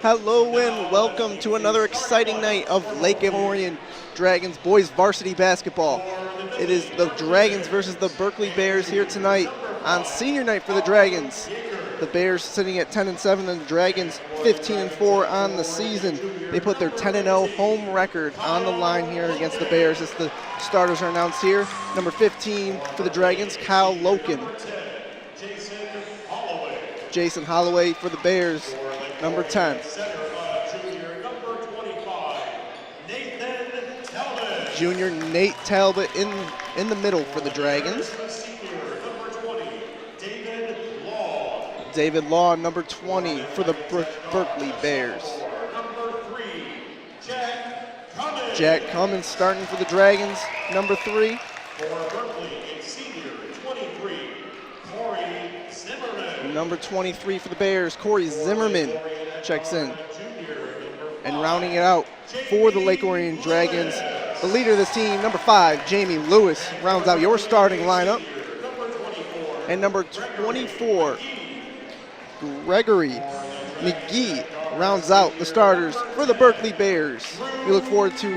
Hello and welcome to another exciting night of Lake Orion Dragons boys varsity basketball. It is the Dragons versus the Berkley Bears here tonight on senior night for the Dragons. The Bears sitting at 10-7 and the Dragons 15-4 on the season. They put their 10-0 home record on the line here against the Bears as the starters are announced here. Number 15 for the Dragons, Kyle Loken. Jason Holloway for the Bears, number 10. Junior Nate Talbot in the middle for the Dragons. David Law, number 20 for the Berkley Bears. Jack Cummins starting for the Dragons, number 3. Number 23 for the Bears, Corey Zimmerman checks in. And rounding it out for the Lake Orion Dragons, the leader of this team, number 5, Jamie Lewis, rounds out your starting lineup. And number 24, Gregory McGee, rounds out the starters for the Berkley Bears. We look forward to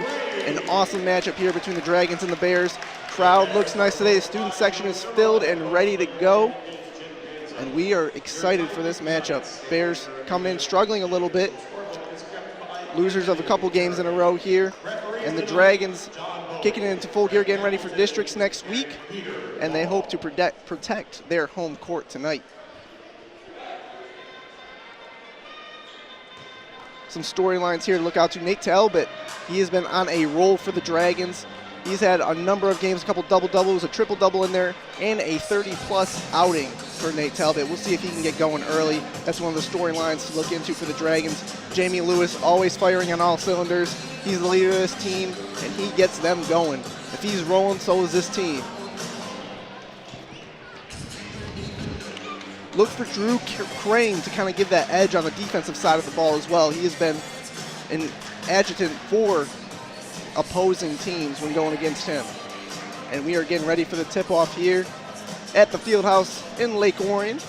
an awesome matchup here between the Dragons and the Bears. Crowd looks nice today. The student section is filled and ready to go. And we are excited for this matchup. Bears coming in struggling a little bit. Losers of a couple games in a row here. And the Dragons kicking it into full gear, getting ready for districts next week. And they hope to protect their home court tonight. Some storylines here to look out to. Nate Talbot, he has been on a roll for the Dragons. He's had a number of games, a couple double-doubles, a triple-double in there, and a 30-plus outing for Nate Talbot. We'll see if he can get going early. That's one of the storylines to look into for the Dragons. Jamie Lewis always firing on all cylinders. He's the leader of this team, and he gets them going. If he's rolling, so is this team. Look for Drew Crane to kind of give that edge on the defensive side of the ball as well. He has been an adjutant for opposing teams when going against him. And we are getting ready for the tip-off here at the Fieldhouse in Lake Orion.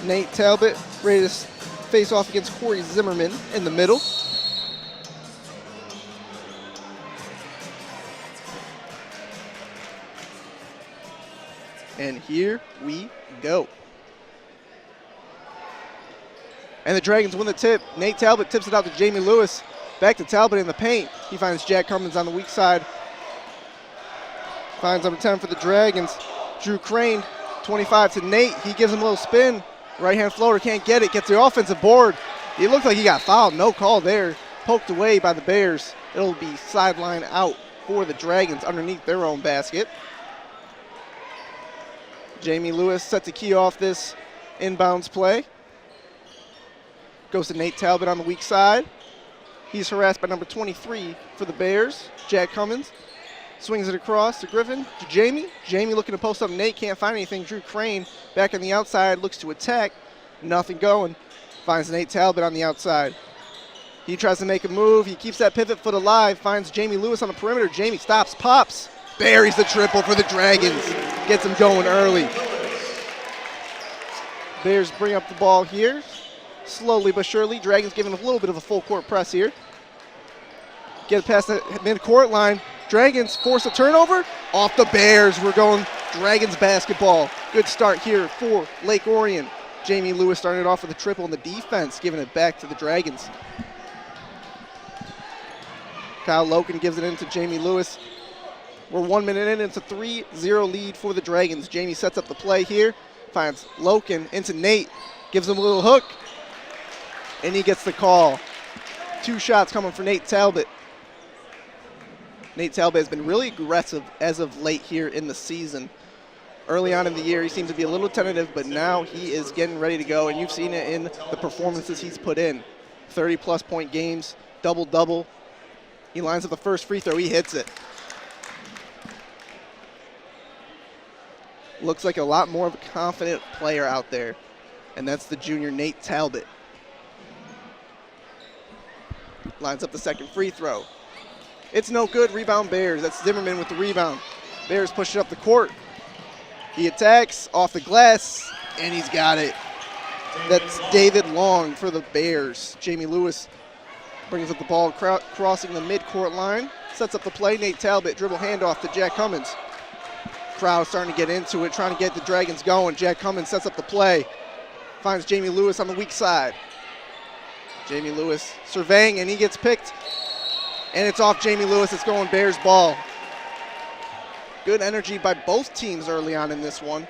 Nate Talbot ready to face off against Corey Zimmerman in the middle. And here we go. And the Dragons win the tip. Nate Talbot tips it out to Jamie Lewis. Back to Talbot in the paint. He finds Jack Cummins on the weak side. Finds number 10 for the Dragons. Drew Crane, 25 to Nate. He gives him a little spin. Right-hand floater, can't get it. Gets the offensive board. It looked like he got fouled. No call there. Poked away by the Bears. It'll be sideline out for the Dragons underneath their own basket. Jamie Lewis set to key off this inbounds play. Goes to Nate Talbot on the weak side. He's harassed by number 23 for the Bears, Jack Cummins. Swings it across to Griffin, to Jamie. Jamie looking to post up Nate, can't find anything. Drew Crane back on the outside, looks to attack. Nothing going. Finds Nate Talbot on the outside. He tries to make a move. He keeps that pivot foot alive. Finds Jamie Lewis on the perimeter. Jamie stops, pops. Buries the triple for the Dragons. Gets him going early. Bears bring up the ball here. Slowly but surely. Dragons giving a little bit of a full court press here. Get it past the mid-court line. Dragons force a turnover. Off the Bears. We're going Dragons basketball. Good start here for Lake Orion. Jamie Lewis starting it off with a triple in the defense, giving it back to the Dragons. Kyle Loken gives it in to Jamie Lewis. We're 1 minute in. It's a 3-0 lead for the Dragons. Jamie sets up the play here. Finds Loken into Nate. Gives him a little hook. And he gets the call. 2 shots coming for Nate Talbot. Nate Talbot has been really aggressive as of late here in the season. Early on in the year, he seemed to be a little tentative, but now he is getting ready to go, and you've seen it in the performances he's put in. 30-plus point games, double-double. He lines up the first free throw. He hits it. Looks like a lot more of a confident player out there, and that's the junior Nate Talbot. Lines up the second free throw. It's no good. Rebound Bears. That's Zimmerman with the rebound. Bears push it up the court. He attacks off the glass, and he's got it. That's David Long for the Bears. Jamie Lewis brings up the ball, crossing the midcourt line. Sets up the play. Nate Talbot, dribble handoff to Jack Cummins. Crowd starting to get into it, trying to get the Dragons going. Jack Cummins sets up the play. Finds Jamie Lewis on the weak side. Jamie Lewis surveying, and he gets picked. And it's off Jamie Lewis. It's going Bears ball. Good energy by both teams early on in this one.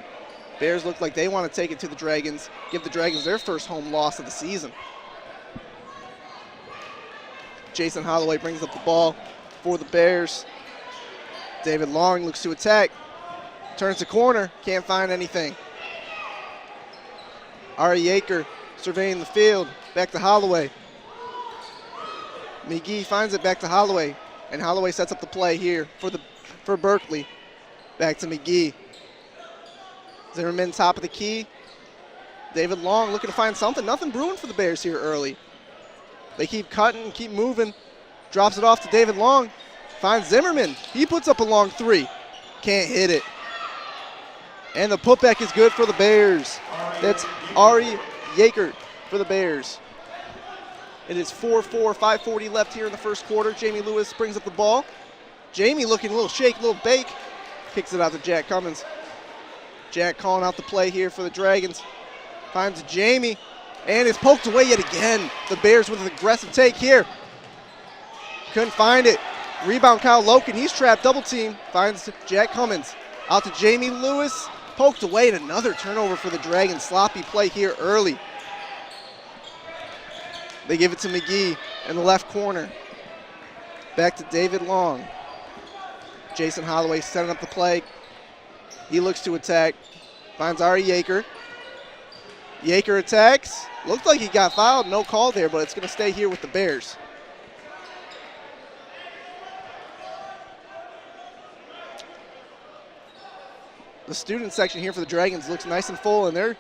Bears look like they want to take it to the Dragons, give the Dragons their first home loss of the season. Jason Holloway brings up the ball for the Bears. David Long looks to attack. Turns the corner, can't find anything. Ari Yeager surveying the field, back to Holloway. McGee finds it back to Holloway, and Holloway sets up the play here for Berkley. Back to McGee. Zimmerman top of the key. David Long looking to find something. Nothing brewing for the Bears here early. They keep cutting, keep moving. Drops it off to David Long. Finds Zimmerman. He puts up a long three. Can't hit it. And the putback is good for the Bears. That's Ari Yeager for the Bears. It is 4-4, 5:40 left here in the first quarter. Jamie Lewis brings up the ball. Jamie looking a little shake, a little bake. Kicks it out to Jack Cummins. Jack calling out the play here for the Dragons. Finds Jamie, and is poked away yet again. The Bears with an aggressive take here. Couldn't find it. Rebound Kyle Loken, he's trapped, double team. Finds Jack Cummins. Out to Jamie Lewis. Poked away, and another turnover for the Dragons. Sloppy play here early. They give it to McGee in the left corner. Back to David Long. Jason Holloway setting up the play. He looks to attack. Finds Ari Yeager. Yeager attacks. Looks like he got fouled. No call there, but it's going to stay here with the Bears. The student section here for the Dragons looks nice and full, and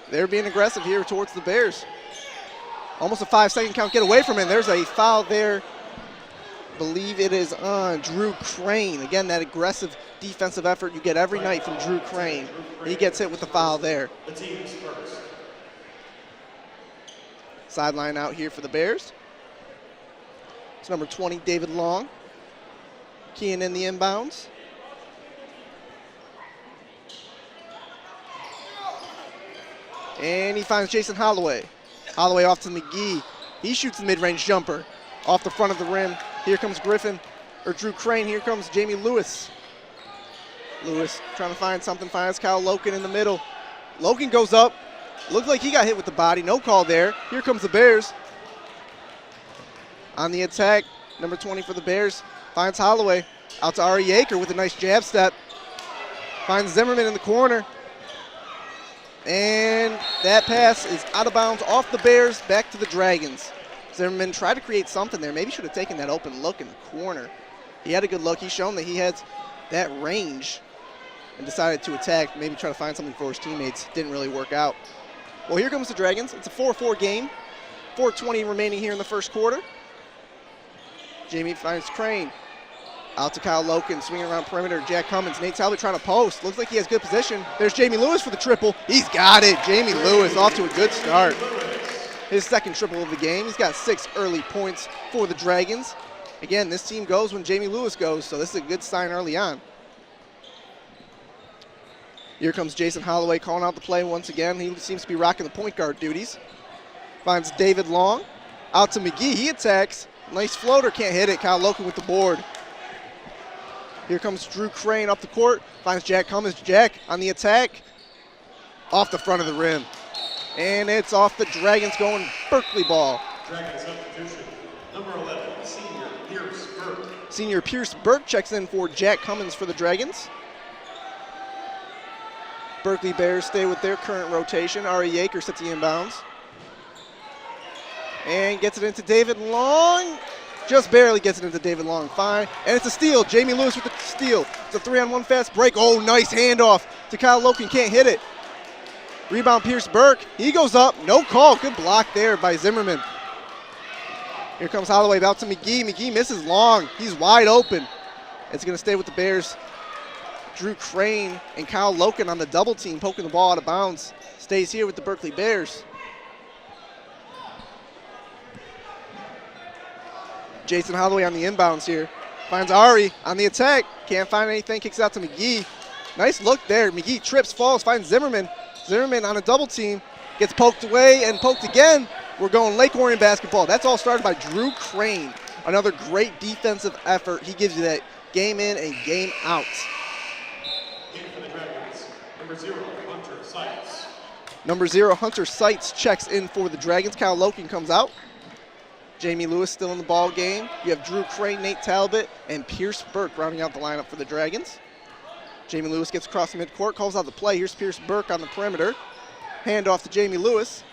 they're being aggressive here towards the Bears. Almost a 5-second count. Get away from it. There's a foul there. Believe it is on Drew Crane. Again, that aggressive defensive effort you get every night from Drew Crane. He gets hit with the foul there. The team's first. Sideline out here for the Bears. It's number 20, David Long. Keying in the inbounds. And he finds Jason Holloway. Holloway off to McGee. He shoots the mid-range jumper off the front of the rim. Here comes Drew Crane. Here comes Jamie Lewis. Lewis trying to find something, finds Kyle Loken in the middle. Loken goes up. Looked like he got hit with the body. No call there. Here comes the Bears. On the attack, number 20 for the Bears. Finds Holloway. Out to Ari Yeager with a nice jab step. Finds Zimmerman in the corner. And that pass is out of bounds off the Bears, back to the Dragons. Zimmerman tried to create something there. Maybe should have taken that open look in the corner. He had a good look. He's shown that he has that range and decided to attack, maybe try to find something for his teammates. Didn't really work out. Well, here comes the Dragons. It's a 4-4 game. 4:20 remaining here in the first quarter. Jamie finds Crane. Out to Kyle Loken, swinging around perimeter. Jack Cummins, Nate Talbot trying to post. Looks like he has good position. There's Jamie Lewis for the triple. He's got it. Jamie Lewis off to a good start. His second triple of the game. He's got 6 early points for the Dragons. Again, this team goes when Jamie Lewis goes, so this is a good sign early on. Here comes Jason Holloway calling out the play once again. He seems to be rocking the point guard duties. Finds David Long. Out to McGee. He attacks. Nice floater. Can't hit it. Kyle Loken with the board. Here comes Drew Crane up the court. Finds Jack Cummins. Jack on the attack. Off the front of the rim. And it's off the Dragons, going Berkley ball. Dragon substitution. Number 11, senior Pierce Burke. Senior Pierce Burke checks in for Jack Cummins for the Dragons. Berkley Bears stay with their current rotation. Ari Yeager sets the inbounds. And gets it into David Long. Just barely gets it into David Long. Fine. And it's a steal. Jamie Lewis with the steal. It's a 3-on-1 fast break. Oh, nice handoff to Kyle Loken. Can't hit it. Rebound Pierce Burke. He goes up. No call. Good block there by Zimmerman. Here comes Holloway out to McGee. McGee misses Long. He's wide open. It's going to stay with the Bears. Drew Crane and Kyle Loken on the double team, poking the ball out of bounds. Stays here with the Berkley Bears. Jason Holloway on the inbounds here. Finds Ari on the attack. Can't find anything. Kicks out to McGee. Nice look there. McGee trips, falls, finds Zimmerman. Zimmerman on a double team. Gets poked away and poked again. We're going Lake Orion basketball. That's all started by Drew Crane. Another great defensive effort. He gives you that game in and game out. Number 0, Hunter Seitz checks in for the Dragons. Kyle Loken comes out. Jamie Lewis still in the ball game. You have Drew Crane, Nate Talbot, and Pierce Burke rounding out the lineup for the Dragons. Jamie Lewis gets across the midcourt, calls out the play. Here's Pierce Burke on the perimeter. Hand off to Jamie Lewis.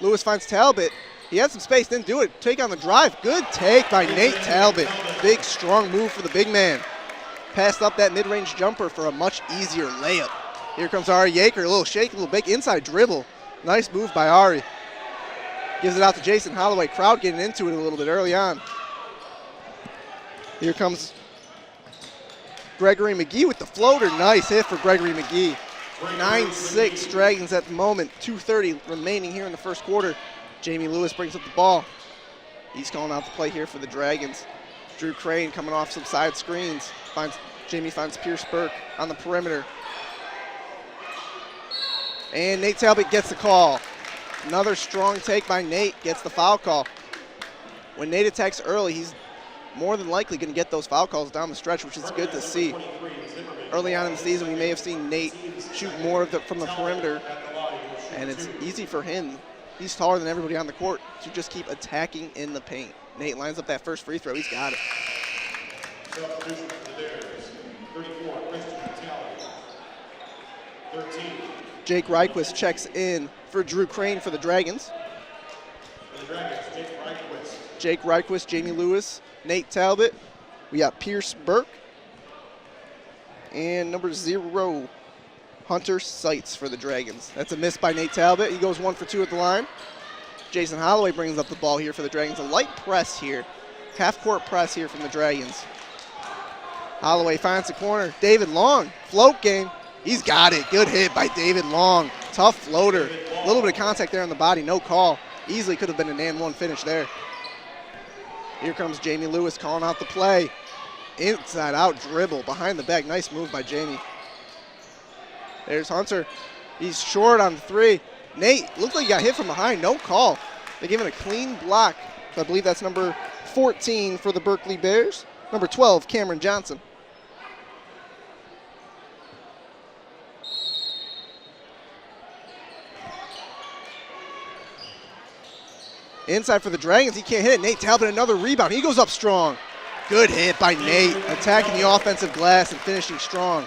Lewis finds Talbot. He had some space, didn't do it. Take on the drive. Good take by Nate Talbot. Big, strong move for the big man. Passed up that mid-range jumper for a much easier layup. Here comes Ari Yeager. A little shake, a little big inside dribble. Nice move by Ari. Gives it out to Jason Holloway. Crowd getting into it a little bit early on. Here comes Gregory McGee with the floater. Nice hit for Gregory McGee. 9-6 Dragons at the moment. 2:30 remaining here in the first quarter. Jamie Lewis brings up the ball. He's calling out the play here for the Dragons. Drew Crane coming off some side screens. Jamie finds Pierce Burke on the perimeter. And Nate Talbot gets the call. Another strong take by Nate, gets the foul call. When Nate attacks early, he's more than likely going to get those foul calls down the stretch, which is good to see. Early on in the season, we may have seen Nate shoot more from the perimeter, and it's easy for him. He's taller than everybody on the court to just keep attacking in the paint. Nate lines up that first free throw. He's got it. Jake Ryquist checks in for Drew Crane for the Dragons. Jake Ryquist, Jamie Lewis, Nate Talbot. We got Pierce Burke. And number 0, Hunter Seitz for the Dragons. That's a miss by Nate Talbot. He goes 1 for 2 at the line. Jason Holloway brings up the ball here for the Dragons. A light press here. Half-court press here from the Dragons. Holloway finds the corner. David Long, float game. He's got it. Good hit by David Long. Tough floater. A little bit of contact there on the body. No call. Easily could have been an and one finish there. Here comes Jamie Lewis calling out the play. Inside out dribble behind the back. Nice move by Jamie. There's Hunter. He's short on the 3. Nate looked like he got hit from behind. No call. They give him a clean block. So I believe that's number 14 for the Berkley Bears. Number 12, Cameron Johnson. Inside for the Dragons. He can't hit it. Nate Talbot, another rebound. He goes up strong. Good hit by Nate, attacking the offensive glass and finishing strong.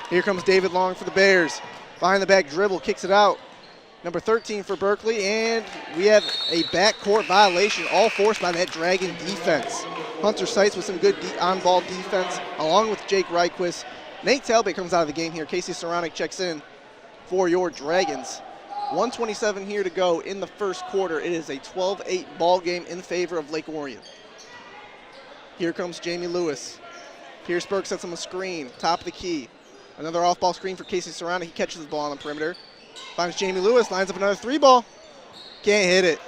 Here comes David Long for the Bears. Behind the back dribble, kicks it out. Number 13 for Berkley, and we have a backcourt violation, all forced by that Dragon defense. Hunter Seitz with some good on-ball defense, along with Jake Ryquist. Nate Talbot comes out of the game here. Casey Saronic checks in for your Dragons. 1:27 here to go in the first quarter. It is a 12-8 ball game in favor of Lake Orion. Here comes Jamie Lewis. Pierce Burke sets him a screen, top of the key. Another off-ball screen for Casey Saronic. He catches the ball on the perimeter. Finds Jamie Lewis, lines up another 3-ball. Can't hit it.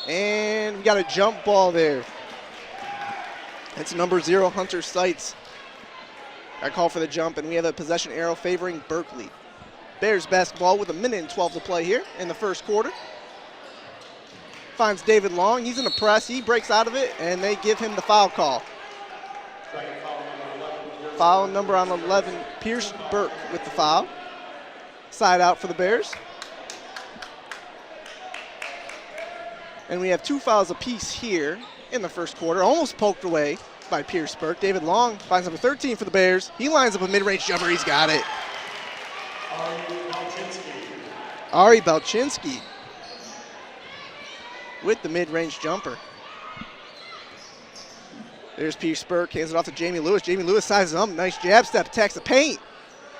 And we got a jump ball there. It's number 0, Hunter Seitz. I call for the jump, and we have a possession arrow favoring Berkley. Bears basketball with 1:12 to play here in the first quarter. Finds David Long. He's in a press. He breaks out of it, and they give him the foul call. Foul number on 11, Pierce Burke with the foul. Side out for the Bears. And we have 2 fouls apiece here in the first quarter. Almost poked away by Pierce Burke. David Long finds number 13 for the Bears. He lines up a mid-range jumper. He's got it. Ari Balchinski with the mid-range jumper. There's Pierce Burke, hands it off to Jamie Lewis. Jamie Lewis sizes up, nice jab step, attacks the paint.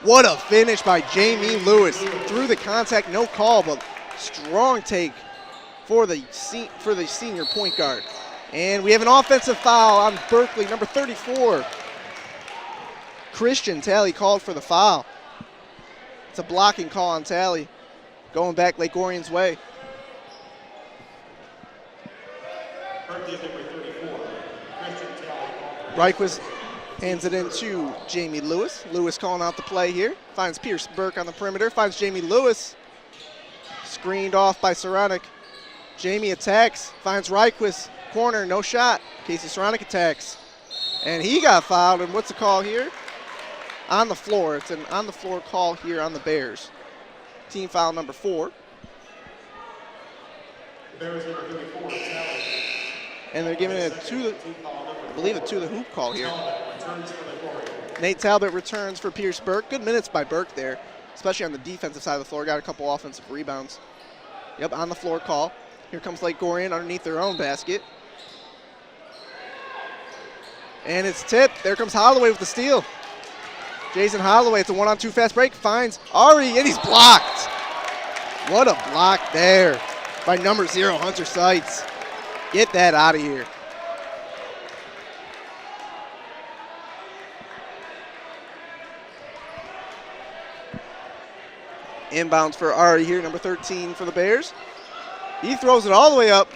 What a finish by Jamie Lewis. Through the contact, no call, but strong take for the senior point guard. And we have an offensive foul on Berkley, number 34. Christian Talley called for the foul. It's a blocking call on Talley, going back Lake Orion's way. Reichwitz hands it into Jamie Lewis. Lewis calling out the play here. Finds Pierce Burke on the perimeter. Finds Jamie Lewis. Screened off by Saronic. Jamie attacks. Finds Reichwitz. Corner, no shot. Casey Saronic attacks. And he got fouled. And what's the call here? On the floor. It's an on-the-floor call here on the Bears. Team foul number 4. Bears number 34, Talbot. And they're giving it I believe a to the hoop call here. Returns for the Orion. Nate Talbot returns for Pierce Burke. Good minutes by Burke there, especially on the defensive side of the floor. Got a couple offensive rebounds. Yep, on the floor call. Here comes Lake Orion underneath their own basket. And it's tipped. There comes Holloway with the steal. Jason Holloway, it's a 1-on-2 fast break, finds Ari, and he's blocked. What a block there by number 0, Hunter Seitz. Get that out of here. Inbounds for Ari here, number 13 for the Bears. He throws it all the way up.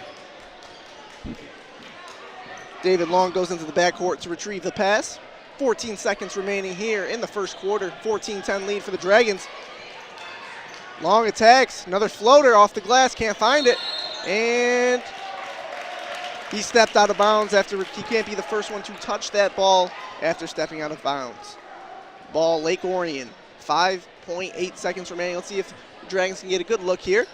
David Long goes into the backcourt to retrieve the pass. 14 seconds remaining here in the first quarter. 14-10 lead for the Dragons. Long attacks, another floater off the glass, can't find it. And he stepped out of bounds after he can't be the first one to touch that ball after stepping out of bounds. Ball, Lake Orion, 5.8 seconds remaining. Let's see if the Dragons can get a good look here.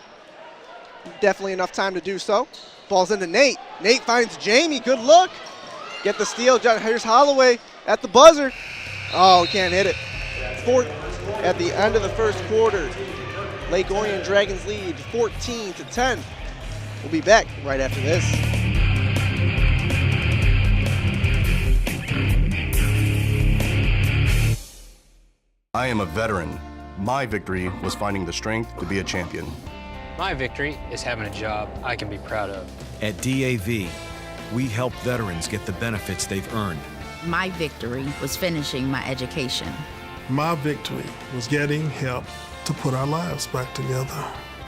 Definitely enough time to do so. Ball's into Nate. Nate finds Jamie, good look. Get the steal, here's Holloway at the buzzer. Oh, can't hit it. At the end of the first quarter, Lake Orion Dragons lead 14-10. We'll be back right after this. I am a veteran. My victory was finding the strength to be a champion. My victory is having a job I can be proud of. At DAV, we help veterans get the benefits they've earned. My victory was finishing my education. My victory was getting help to put our lives back together.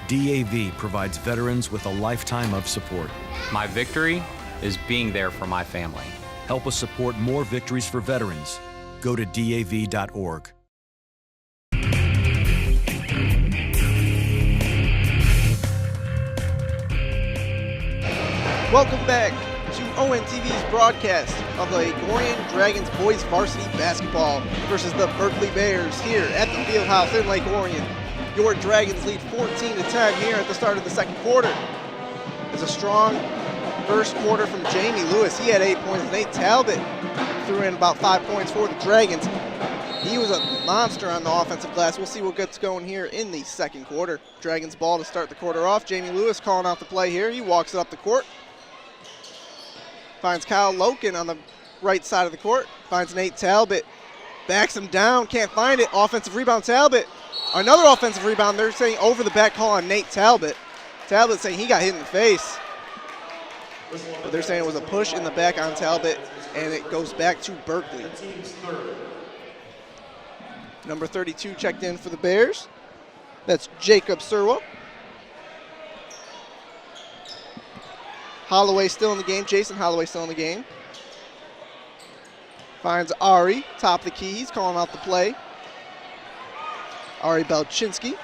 DAV provides veterans with a lifetime of support. My victory is being there for my family. Help us support more victories for veterans. Go to DAV.org. Welcome back to ONTV's broadcast of the Orion Dragons boys varsity basketball versus the Berkley Bears here at the Fieldhouse in Lake Orion. Your Dragons lead 14-10 here at the start of the second quarter. It's a strong first quarter from Jamie Lewis. He had 8 points. Nate Talbot threw in about 5 points for the Dragons. He was a monster on the offensive glass. We'll see what gets going here in the second quarter. Dragons ball to start the quarter off. Jamie Lewis calling out the play here. He walks it up the court. Finds Kyle Loken on the right side of the court. Finds Nate Talbot. Backs him down. Can't find it. Offensive rebound, Talbot. Another offensive rebound. They're saying over the back call on Nate Talbot. Talbot saying he got hit in the face. But they're saying it was a push in the back on Talbot, and it goes back to Berkley. Number 32 checked in for the Bears. That's Jacob Surwa. Holloway still in the game. Jason Holloway still in the game. Finds Ari, top of the key. He's calling out the play. Ari Belchinski.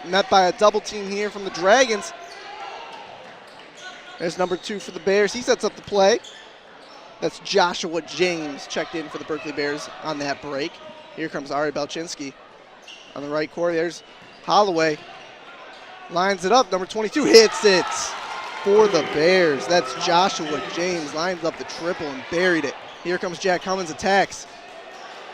Met by a double team here from the Dragons. There's number 2 for the Bears. He sets up the play. That's Joshua James checked in for the Berkley Bears on that break. Here comes Ari Belchinski. On the right court, there's Holloway. Lines it up, number 22 hits it for the Bears. That's Joshua James, lines up the triple and buried it. Here comes Jack Cummins, attacks.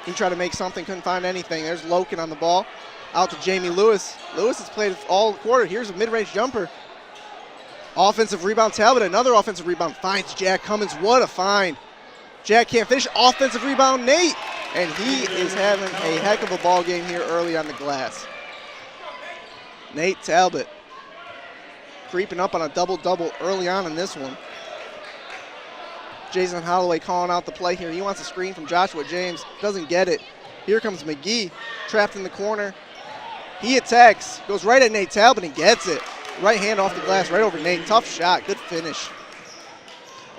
He tried to make something, couldn't find anything. There's Loken on the ball. Out to Jamie Lewis. Lewis has played all quarter. Here's a mid-range jumper. Offensive rebound, Talbot, another offensive rebound. Finds Jack Cummins, what a find. Jack can't finish, offensive rebound, Nate. And he is having a heck of a ball game here early on the glass. Nate Talbot creeping up on a double-double early on in this one. Jason Holloway calling out the play here. He wants a screen from Joshua James, doesn't get it. Here comes McGee, trapped in the corner. He attacks, goes right at Nate Talbot and gets it. Right hand off the glass, right over Nate. Tough shot, good finish.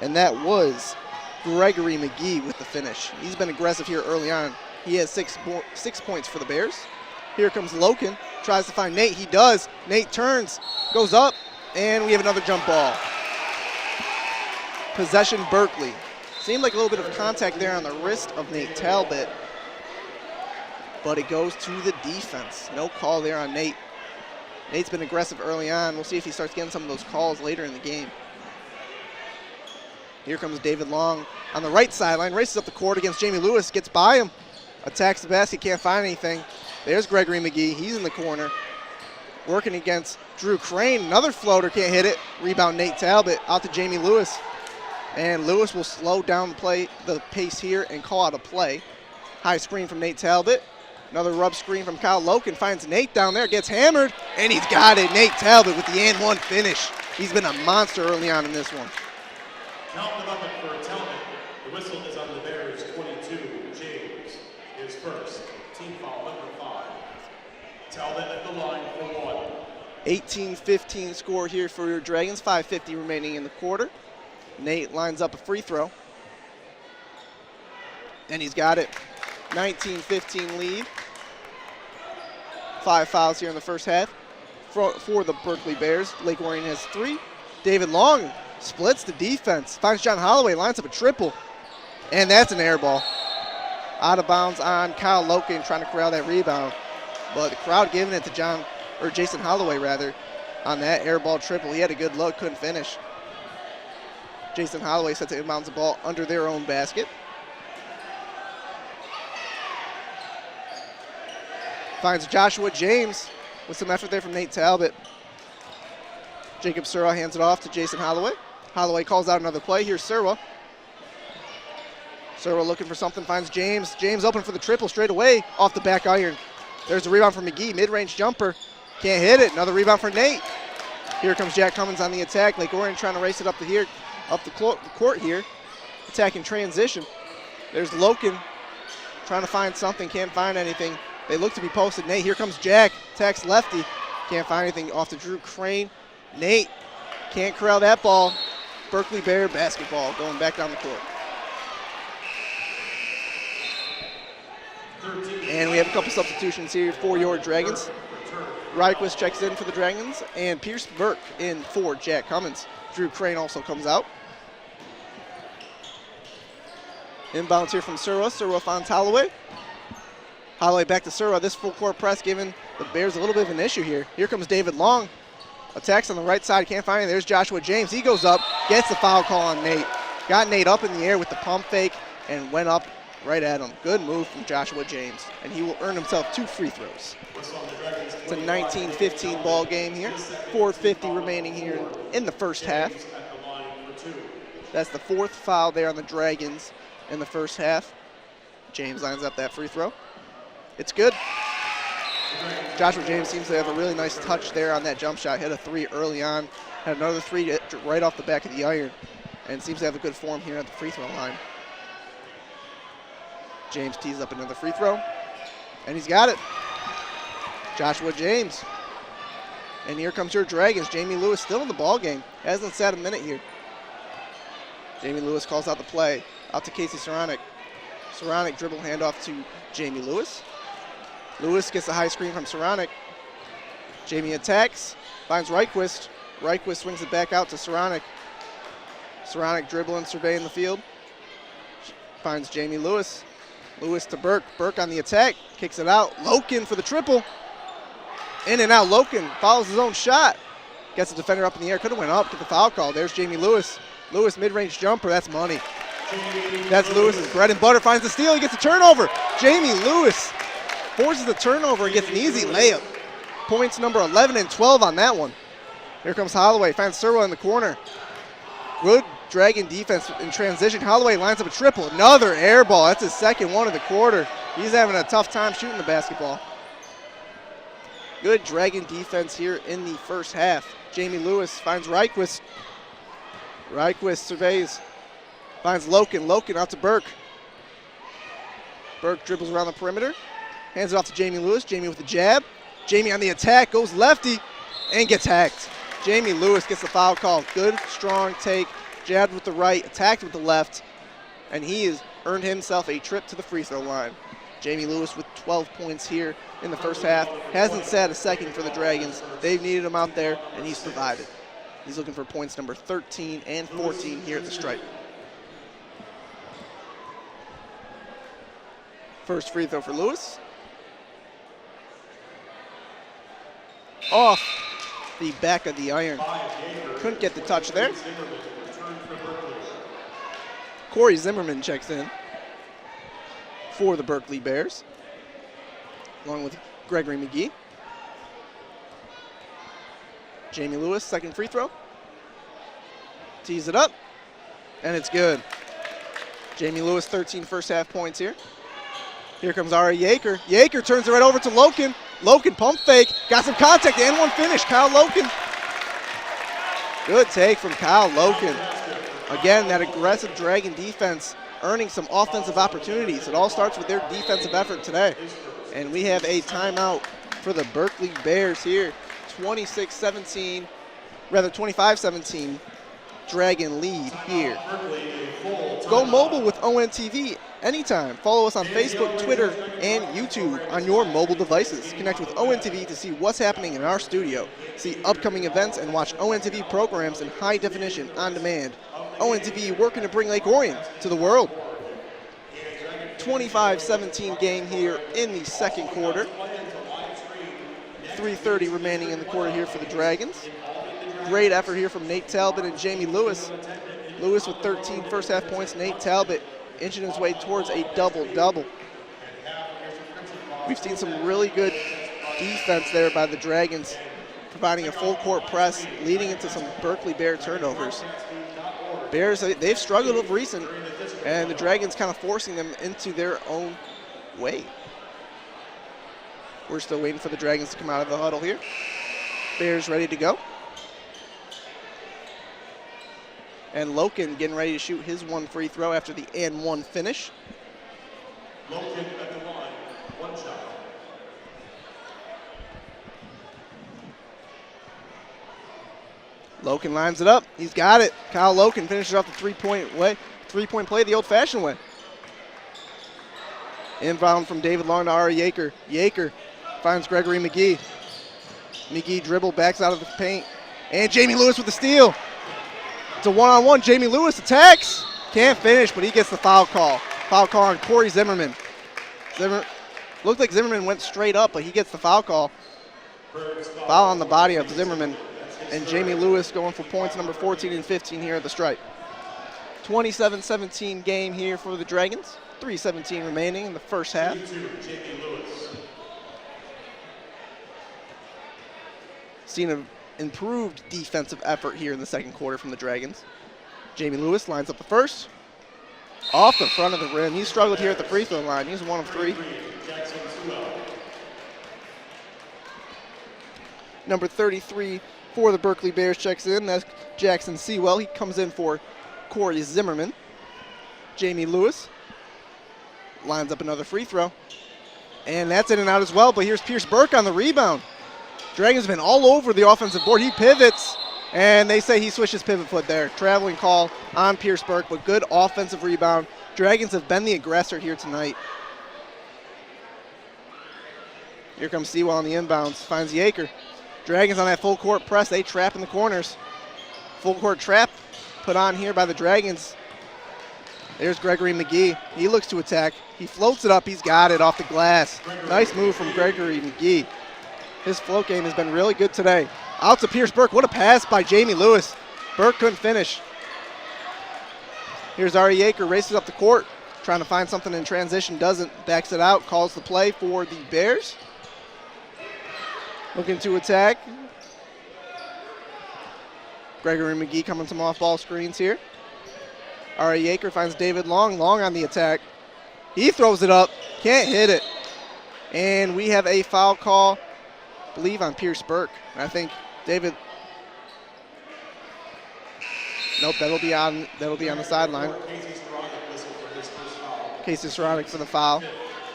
And that was Gregory McGee with the finish. He's been aggressive here early on. He has 6 points for the Bears. Here comes Loken, tries to find Nate. He does. Nate turns, goes up, and we have another jump ball. Possession Berkley. Seemed like a little bit of contact there on the wrist of Nate Talbot, but it goes to the defense. No call there on Nate. Nate's been aggressive early on. We'll see if he starts getting some of those calls later in the game. Here comes David Long on the right sideline, races up the court against Jamie Lewis, gets by him, attacks the basket, can't find anything. There's Gregory McGee, he's in the corner. Working against Drew Crane, another floater, can't hit it. Rebound Nate Talbot, out to Jamie Lewis. And Lewis will slow down the pace here and call out a play. High screen from Nate Talbot. Another rub screen from Kyle Loken, finds Nate down there, gets hammered, and he's got it. Nate Talbot with the and one finish. He's been a monster early on in this one. Talbot up for Talbot. The whistle is on the Bears 22. James is first. Team foul number 5. Talbot at the line for 1. 18-15 score here for your Dragons. 5:50 remaining in the quarter. Nate lines up a free throw. And he's got it. 19-15 lead. 5 fouls here in the first half for the Berkley Bears. Lake Orion has 3. David Long splits the defense. Finds John Holloway, lines up a triple. And that's an air ball. Out of bounds on Kyle Loken, trying to corral that rebound. But the crowd giving it to Jason Holloway rather, on that air ball triple. He had a good look, couldn't finish. Jason Holloway sets it inbounds the ball under their own basket. Finds Joshua James with some effort there from Nate Talbot. Jacob Surwa hands it off to Jason Holloway. Holloway calls out another play. Here's Surwa. Surwa looking for something, finds James. James open for the triple straight away off the back iron. There's a rebound for McGee, mid-range jumper. Can't hit it. Another rebound for Nate. Here comes Jack Cummins on the attack. Lake Orion trying to race it up the court here. Attacking transition. There's Loken trying to find something, can't find anything. They look to be posted. Nate, here comes Jack, attacks lefty. Can't find anything off to Drew Crane. Nate can't corral that ball. Berkley Bear basketball going back down the court. And we have a couple substitutions here for your Dragons. Ryquist checks in for the Dragons, and Pierce Burke in for Jack Cummins. Drew Crane also comes out. Inbounds here from Surwa. Surwa finds Holloway. Holloway back to Surwa. This full court press giving the Bears a little bit of an issue here. Here comes David Long. Attacks on the right side, can't find it. There's Joshua James. He goes up, gets the foul call on Nate. Got Nate up in the air with the pump fake and went up right at him. Good move from Joshua James, and he will earn himself 2 free throws. It's a 19-15 ball game here. 4:50 remaining here in the first half. That's the 4th foul there on the Dragons in the first half. James lines up that free throw. It's good. Joshua James seems to have a really nice touch there on that jump shot. Hit a 3 early on. Had another 3 right off the back of the iron. And seems to have a good form here at the free throw line. James tees up another free throw. And he's got it. Joshua James. And here comes your Dragons. Jamie Lewis still in the ball game. Hasn't sat a minute here. Jamie Lewis calls out the play. Out to Casey Saronic. Saronic dribble handoff to Jamie Lewis. Lewis gets a high screen from Saronic. Jamie attacks, finds Ryquist. Ryquist swings it back out to Saronic. Saronic dribbling, surveying the field. Finds Jamie Lewis. Lewis to Burke. Burke on the attack, kicks it out. Loken for the triple. In and out, Loken follows his own shot. Gets the defender up in the air, could have went up, get the foul call. There's Jamie Lewis. Lewis mid-range jumper, that's money. That's Lewis's bread and butter, finds the steal, he gets a turnover. Jamie Lewis forces the turnover and gets an easy layup. Points number 11 and 12 on that one. Here comes Holloway, finds Surwa in the corner. Good Dragon defense in transition. Holloway lines up a triple, another air ball. That's his second one of the quarter. He's having a tough time shooting the basketball. Good Dragon defense here in the first half. Jamie Lewis finds Ryquist. Ryquist surveys, finds Loken. Loken out to Burke. Burke dribbles around the perimeter, hands it off to Jamie Lewis. Jamie with the jab. Jamie on the attack, goes lefty, and gets hacked. Jamie Lewis gets the foul call. Good, strong take jabbed with the right, attacked with the left, and he has earned himself a trip to the free throw line. Jamie Lewis with 12 points here in the first half. Hasn't sat a second for the Dragons. They've needed him out there, and he's provided. He's looking for points number 13 and 14 here at the stripe. First free throw for Lewis. Off the back of the iron. Couldn't get the touch there. Corey Zimmerman checks in for the Berkley Bears, along with Gregory McGee. Jamie Lewis, second free throw. Tees it up, and it's good. Jamie Lewis, 13 first half points here. Here comes Ari Yaker. Yaker turns it right over to Loken. Loken pump fake, got some contact and one finish. Kyle Loken. Good take from Kyle Loken. Again, that aggressive Dragon defense earning some offensive opportunities. It all starts with their defensive effort today. And we have a timeout for the Berkley Bears here. 25-17 Dragon lead here. Go mobile with ONTV anytime. Follow us on Facebook, Twitter, and YouTube on your mobile devices. Connect with ONTV to see what's happening in our studio. See upcoming events and watch ONTV programs in high definition on demand. ONTV working to bring Lake Orion to the world. 25-17 game here in the second quarter. 3:30 remaining in the quarter here for the Dragons. Great effort here from Nate Talbot and Jamie Lewis. Lewis with 13 first half points. Nate Talbot inching his way towards a double-double. We've seen some really good defense there by the Dragons, providing a full court press, leading into some Berkley Bear turnovers. Bears, they've struggled of recent, and the Dragons kind of forcing them into their own way. We're still waiting for the Dragons to come out of the huddle here. Bears ready to go. And Loken getting ready to shoot his one free throw after the and one finish. Loken at the line, one shot. Loken lines it up. He's got it. Kyle Loken finishes off the three-point play the old-fashioned way. Inbound from David Long to Ari Yaker. Yaker finds Gregory McGee. McGee dribble, backs out of the paint. And Jamie Lewis with the steal. It's a one-on-one. Jamie Lewis attacks. Can't finish, but he gets the foul call. Foul call on Corey Zimmerman. Looked like Zimmerman went straight up, but he gets the foul call. Foul on the body of Zimmerman. And Jamie Lewis going for points number 14 and 15 here at the stripe. 27-17 game here for the Dragons. 3:17 remaining in the first half. Seen an improved defensive effort here in the second quarter from the Dragons. Jamie Lewis lines up the first. Off the front of the rim. He struggled here at the free throw line. He's 1 of 3. Number 33 for the Berkley Bears checks in. That's Jackson Sewell. He comes in for Corey Zimmerman. Jamie Lewis lines up another free throw. And that's in and out as well, but here's Pierce Burke on the rebound. Dragons have been all over the offensive board. He pivots, and they say he switches pivot foot there. Traveling call on Pierce Burke, but good offensive rebound. Dragons have been the aggressor here tonight. Here comes Sewell on the inbounds, finds Yaker. Dragons on that full court press, they trap in the corners. Full court trap put on here by the Dragons. There's Gregory McGee. He looks to attack. He floats it up. He's got it off the glass. Nice move from Gregory McGee. His float game has been really good today. Out to Pierce Burke. What a pass by Jamie Lewis. Burke couldn't finish. Here's Ari Yaker, races up the court, trying to find something in transition. Doesn't. Backs it out. Calls the play for the Bears. Looking to attack. Gregory McGee coming some off-ball screens here. Ari Yaker finds David Long. Long on the attack. He throws it up. Can't hit it. And we have a foul call, I believe, on Pierce Burke. I think David. Nope, that'll be on the sideline. Casey Saronic for the foul.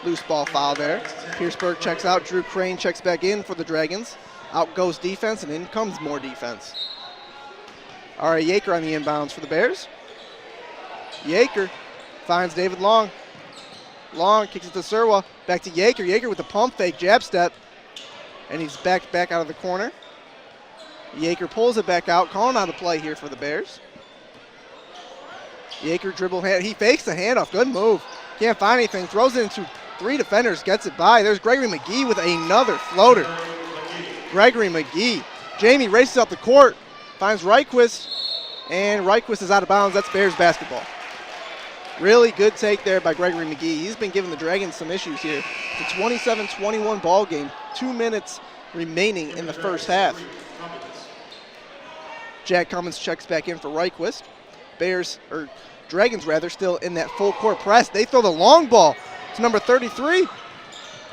Loose ball foul there. Pierce Burke checks out. Drew Crane checks back in for the Dragons. Out goes defense, and in comes more defense. Ari Yeager on the inbounds for the Bears. Yeager finds David Long. Long kicks it to Serwa. Back to Yeager. Yeager with the pump fake, jab step. And he's backed back out of the corner. Yeager pulls it back out, calling out a play here for the Bears. Yeager dribble hand. He fakes the handoff. Good move. Can't find anything. Throws it into 3 defenders. Gets it by. There's Gregory McGee with another floater. Gregory McGee. Jamie races up the court. Finds Reichquist. And Reichquist is out of bounds. That's Bears basketball. Really good take there by Gregory McGee. He's been giving the Dragons some issues here. It's a 27-21 ball game. 2 minutes remaining in the first half. Jack Cummins checks back in for Reichquist. Dragons still in that full court press. They throw the long ball to number 33.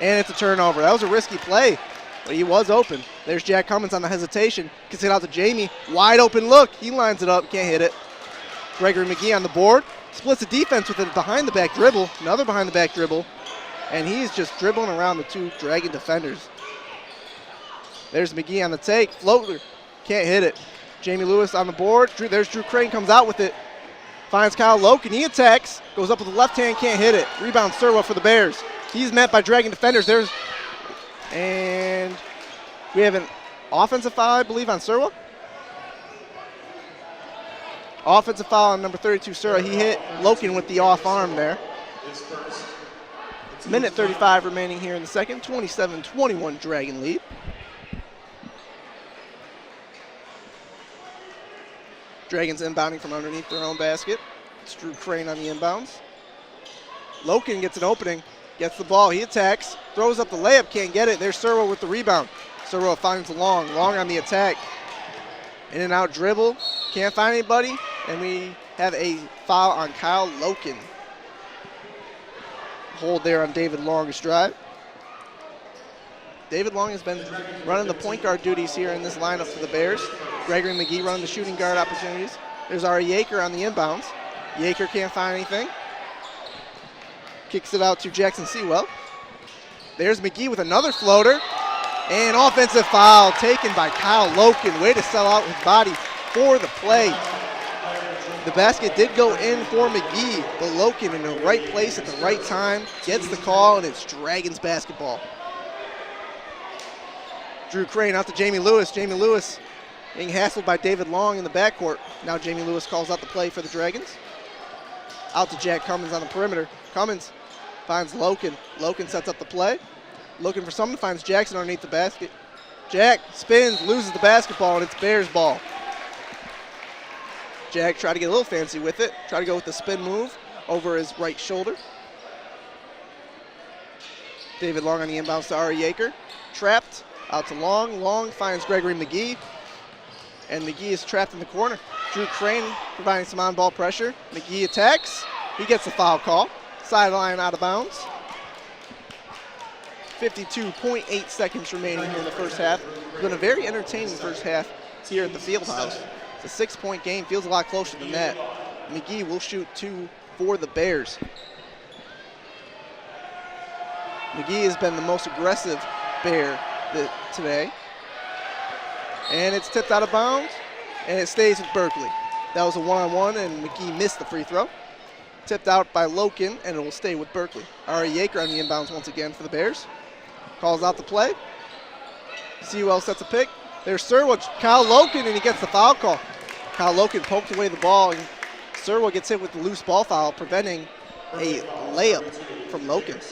And it's a turnover. That was a risky play, but he was open. There's Jack Cummins on the hesitation. Gets it out to Jamie. Wide open look. He lines it up. Can't hit it. Gregory McGee on the board. Splits the defense with a behind-the-back dribble. Another behind-the-back dribble. And he's just dribbling around the 2 Dragon defenders. There's McGee on the take. Floater. Can't hit it. Jamie Lewis on the board. There's Drew Crane. Comes out with it. Finds Kyle Loken. He attacks. Goes up with the left hand. Can't hit it. Rebound Serwa for the Bears. He's met by Dragon defenders. And we have an offensive foul, I believe, on Serwa. Offensive foul on number 32, Serwa. He hit Loken with the off arm there. Minute 35 remaining here in the second. 27-21 Dragon lead. Dragons inbounding from underneath their own basket. It's Drew Crane on the inbounds. Loken gets an opening. Gets the ball. He attacks. Throws up the layup. Can't get it. There's Serwa with the rebound. Serwa finds Long. Long on the attack. In and out dribble. Can't find anybody. And we have a foul on Kyle Loken. Hold there on David Long's drive. David Long has been running the point guard duties here in this lineup for the Bears. Gregory McGee running the shooting guard opportunities. There's Ari Yeager on the inbounds. Yeager can't find anything. Kicks it out to Jackson Sewell. There's McGee with another floater. And offensive foul taken by Kyle Loken. Way to sell out his body for the play. The basket did go in for McGee, but Loken in the right place at the right time gets the call, and it's Dragons basketball. Drew Crane out to Jamie Lewis. Jamie Lewis being hassled by David Long in the backcourt. Now Jamie Lewis calls out the play for the Dragons. Out to Jack Cummins on the perimeter. Cummins finds Loken. Loken sets up the play. Looking for someone, finds Jackson underneath the basket. Jack spins, loses the basketball, and it's Bears ball. Jack tried to get a little fancy with it. Try to go with the spin move over his right shoulder. David Long on the inbounds to Ari Yeager. Trapped, out to Long. Long finds Gregory McGee. And McGee is trapped in the corner. Drew Crane providing some on-ball pressure. McGee attacks. He gets the foul call. Sideline out of bounds. 52.8 seconds remaining here in the first half. It's been a very entertaining first half here at the Fieldhouse. It's a 6-point game. Feels a lot closer than that. McGee will shoot 2 for the Bears. McGee has been the most aggressive Bear today. And it's tipped out of bounds, and it stays with Berkley. That was a one-on-one, and McGee missed the free throw. Tipped out by Loken, and it will stay with Berkley. Ari Yeager on the inbounds once again for the Bears. Calls out the play. Sewell sets a pick. There's Serwa, Kyle Loken, and he gets the foul call. Kyle Loken poked away the ball, and Serwa gets hit with the loose ball foul, preventing a layup from Loken.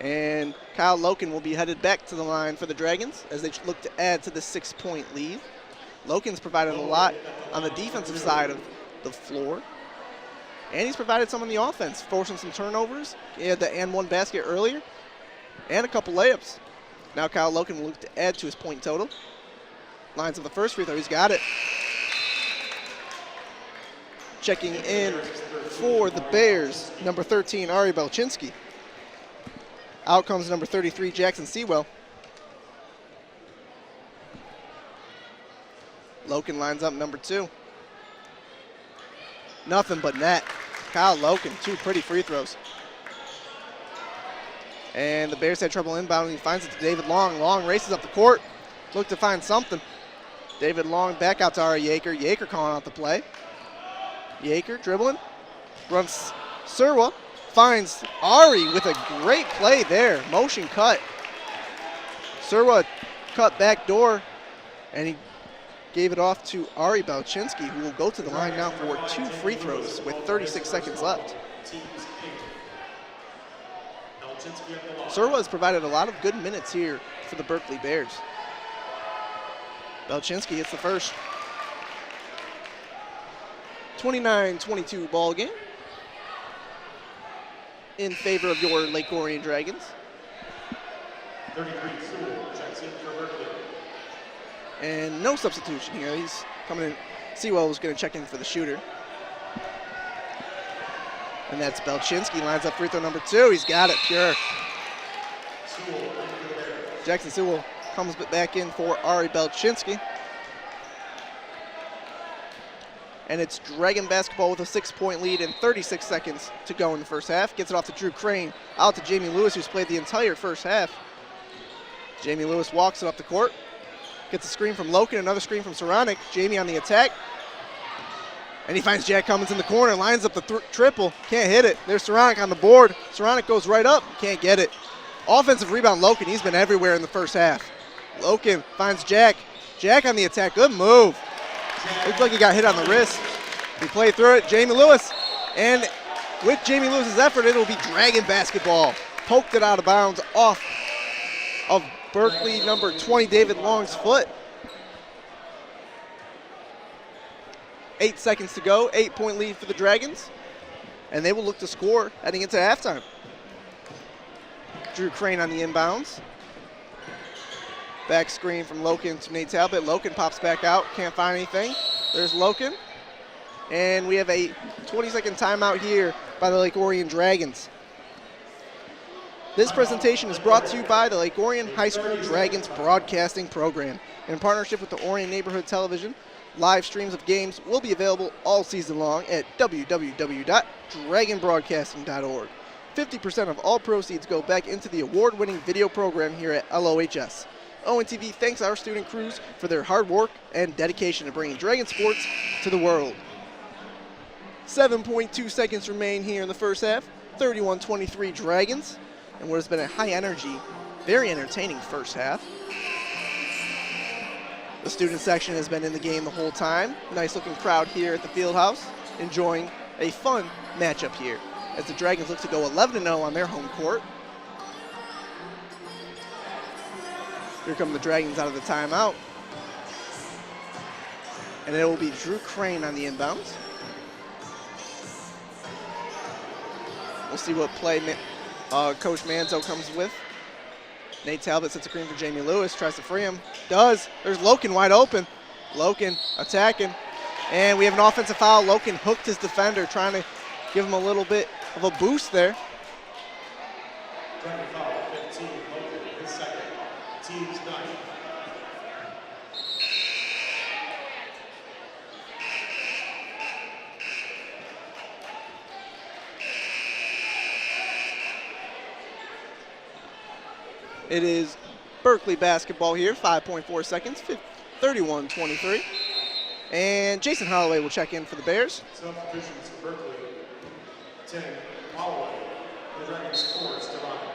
And Kyle Loken will be headed back to the line for the Dragons as they look to add to the 6-point lead. Loken's provided a lot on the defensive side of the floor. And he's provided some on the offense, forcing some turnovers. He had the and one basket earlier and a couple layups. Now Kyle Loken will look to add to his point total. Lines of the first free throw, he's got it. Checking in for the Bears, number 13, Ari Belchinski. Out comes number 33, Jackson Sewell. Loken lines up number 2. Nothing but net. Kyle Loken, 2 pretty free throws. And the Bears had trouble inbounding. He finds it to David Long. Long races up the court. Look to find something. David Long back out to Ari Yeager. Yeager calling out the play. Yeager dribbling. Runs Serwa. Finds Ari with a great play there. Motion cut. Serwa cut back door. And he gave it off to Ari Balchinsky, who will go to the line now for 2 free throws with 36 seconds left. Serwa has provided a lot of good minutes here for the Berkley Bears. Balchinsky hits the first. 29-22 ball game in favor of your Lake Orion Dragons. 33 Sewell checks in for Berkley. And no substitution here. He's coming in. Sewell was going to check in for the shooter. And that's Balchinsky. Lines up free throw number 2. He's got it pure. Jackson Sewell comes back in for Ari Balchinsky. And it's Dragon basketball with a 6-point lead and 36 seconds to go in the first half. Gets it off to Drew Crane. Out to Jamie Lewis, who's played the entire first half. Jamie Lewis walks it up the court. Gets a screen from Loken, another screen from Saronic. Jamie on the attack. And he finds Jack Cummins in the corner, lines up the triple. Can't hit it. There's Saronic on the board. Saronic goes right up, can't get it. Offensive rebound, Loken. He's been everywhere in the first half. Loken finds Jack. Jack on the attack. Good move. Looks like he got hit on the wrist. He played through it. Jamie Lewis. And with Jamie Lewis's effort, it'll be Dragon basketball. Poked it out of bounds off of Berkley number 20, David Long's foot. 8 seconds to go. 8-point lead for the Dragons. And they will look to score heading into halftime. Drew Crane on the inbounds. Back screen from Loken to Nate Talbot. Loken pops back out. Can't find anything. There's Loken. And we have a 20-second timeout here by the Lake Orion Dragons. This presentation is brought to you by the Lake Orion High School Dragons Broadcasting Program. In partnership with the Orion Neighborhood Television, live streams of games will be available all season long at www.dragonbroadcasting.org. 50% of all proceeds go back into the award-winning video program here at LOHS. ONTV thanks our student crews for their hard work and dedication to bringing Dragon sports to the world. 7.2 seconds remain here in the first half. 31-23 Dragons. And what has been a high-energy, very entertaining first half. The student section has been in the game the whole time. Nice-looking crowd here at the field house, enjoying a fun matchup here as the Dragons look to go 11-0 on their home court. Here come the Dragons out of the timeout. And it will be Drew Crane on the inbounds. We'll see what play Coach Manzo comes with. Nate Talbot sets a screen for Jamie Lewis, tries to free him. Does. There's Loken wide open. Loken attacking. And we have an offensive foul. Loken hooked his defender, trying to give him a little bit of a boost there. Dragon foul, 15, Loken, his second. Team's 9. It is Berkley basketball here, 5.4 seconds, 31-23. And Jason Holloway will check in for the Bears. Substitutions for Berkley. 10, Holloway. The Dragons 4, Stevano.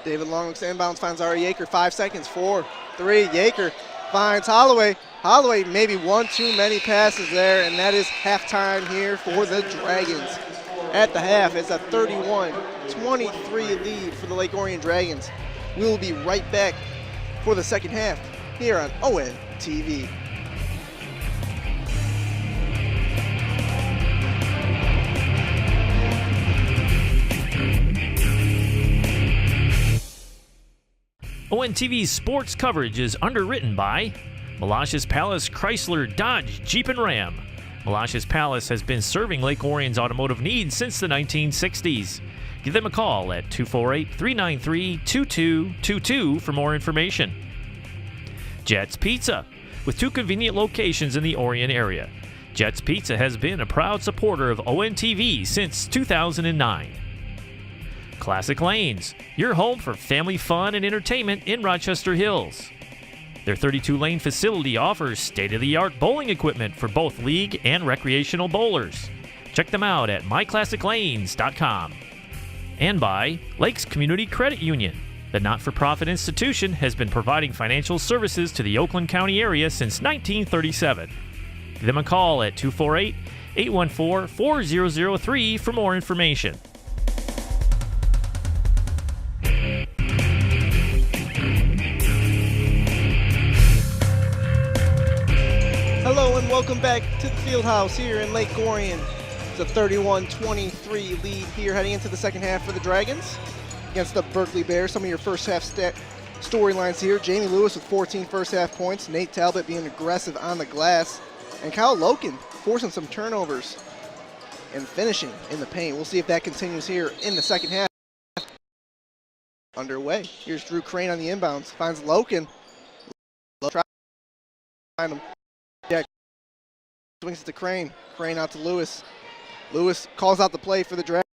David Long looks inbounds, finds Ari Yeager, 5 seconds, 4, 3. Yeager finds Holloway. Holloway maybe one too many passes there, and that is halftime here for the Dragons. At the half, it's a 31-23 lead for the Lake Orion Dragons. We will be right back for the second half here on ONTV. ONTV's sports coverage is underwritten by Malash's Palace Chrysler Dodge Jeep and Ram. Malash's Palace has been serving Lake Orion's automotive needs since the 1960s. Give them a call at 248-393-2222 for more information. Jets Pizza, with 2 convenient locations in the Orion area. Jets Pizza has been a proud supporter of ONTV since 2009. Classic Lanes, your home for family fun and entertainment in Rochester Hills. Their 32-lane facility offers state-of-the-art bowling equipment for both league and recreational bowlers. Check them out at myclassiclanes.com. And by Lakes Community Credit Union. The not-for-profit institution has been providing financial services to the Oakland County area since 1937. Give them a call at 248-814-4003 for more information. Hello and welcome back to the Fieldhouse here in Lake Orion. It's a 31-23 lead here heading into the second half for the Dragons against the Berkley Bears. Some of your first half storylines here. Jamie Lewis with 14 first half points. Nate Talbot being aggressive on the glass. And Kyle Loken forcing some turnovers and finishing in the paint. We'll see if that continues here in the second half. Underway. Here's Drew Crane on the inbounds. Finds Loken. Try to find him. Yeah. Swings it to Crane. Crane out to Lewis. Lewis calls out the play for the Dragons.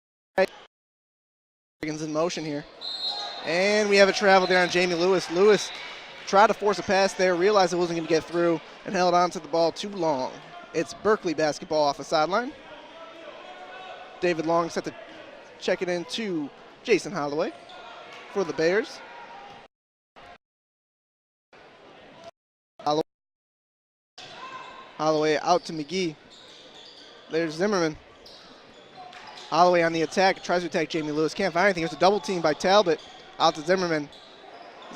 Dragons in motion here. And we have a travel there on Jamie Lewis. Lewis tried to force a pass there, realized it wasn't going to get through, and held on to the ball too long. It's Berkley basketball off the sideline. David Long set to check it in to Jason Holloway for the Bears. Holloway out to McGee. There's Zimmerman. Holloway on the attack, tries to attack Jamie Lewis. Can't find anything. It's a double team by Talbot. Out to Zimmerman.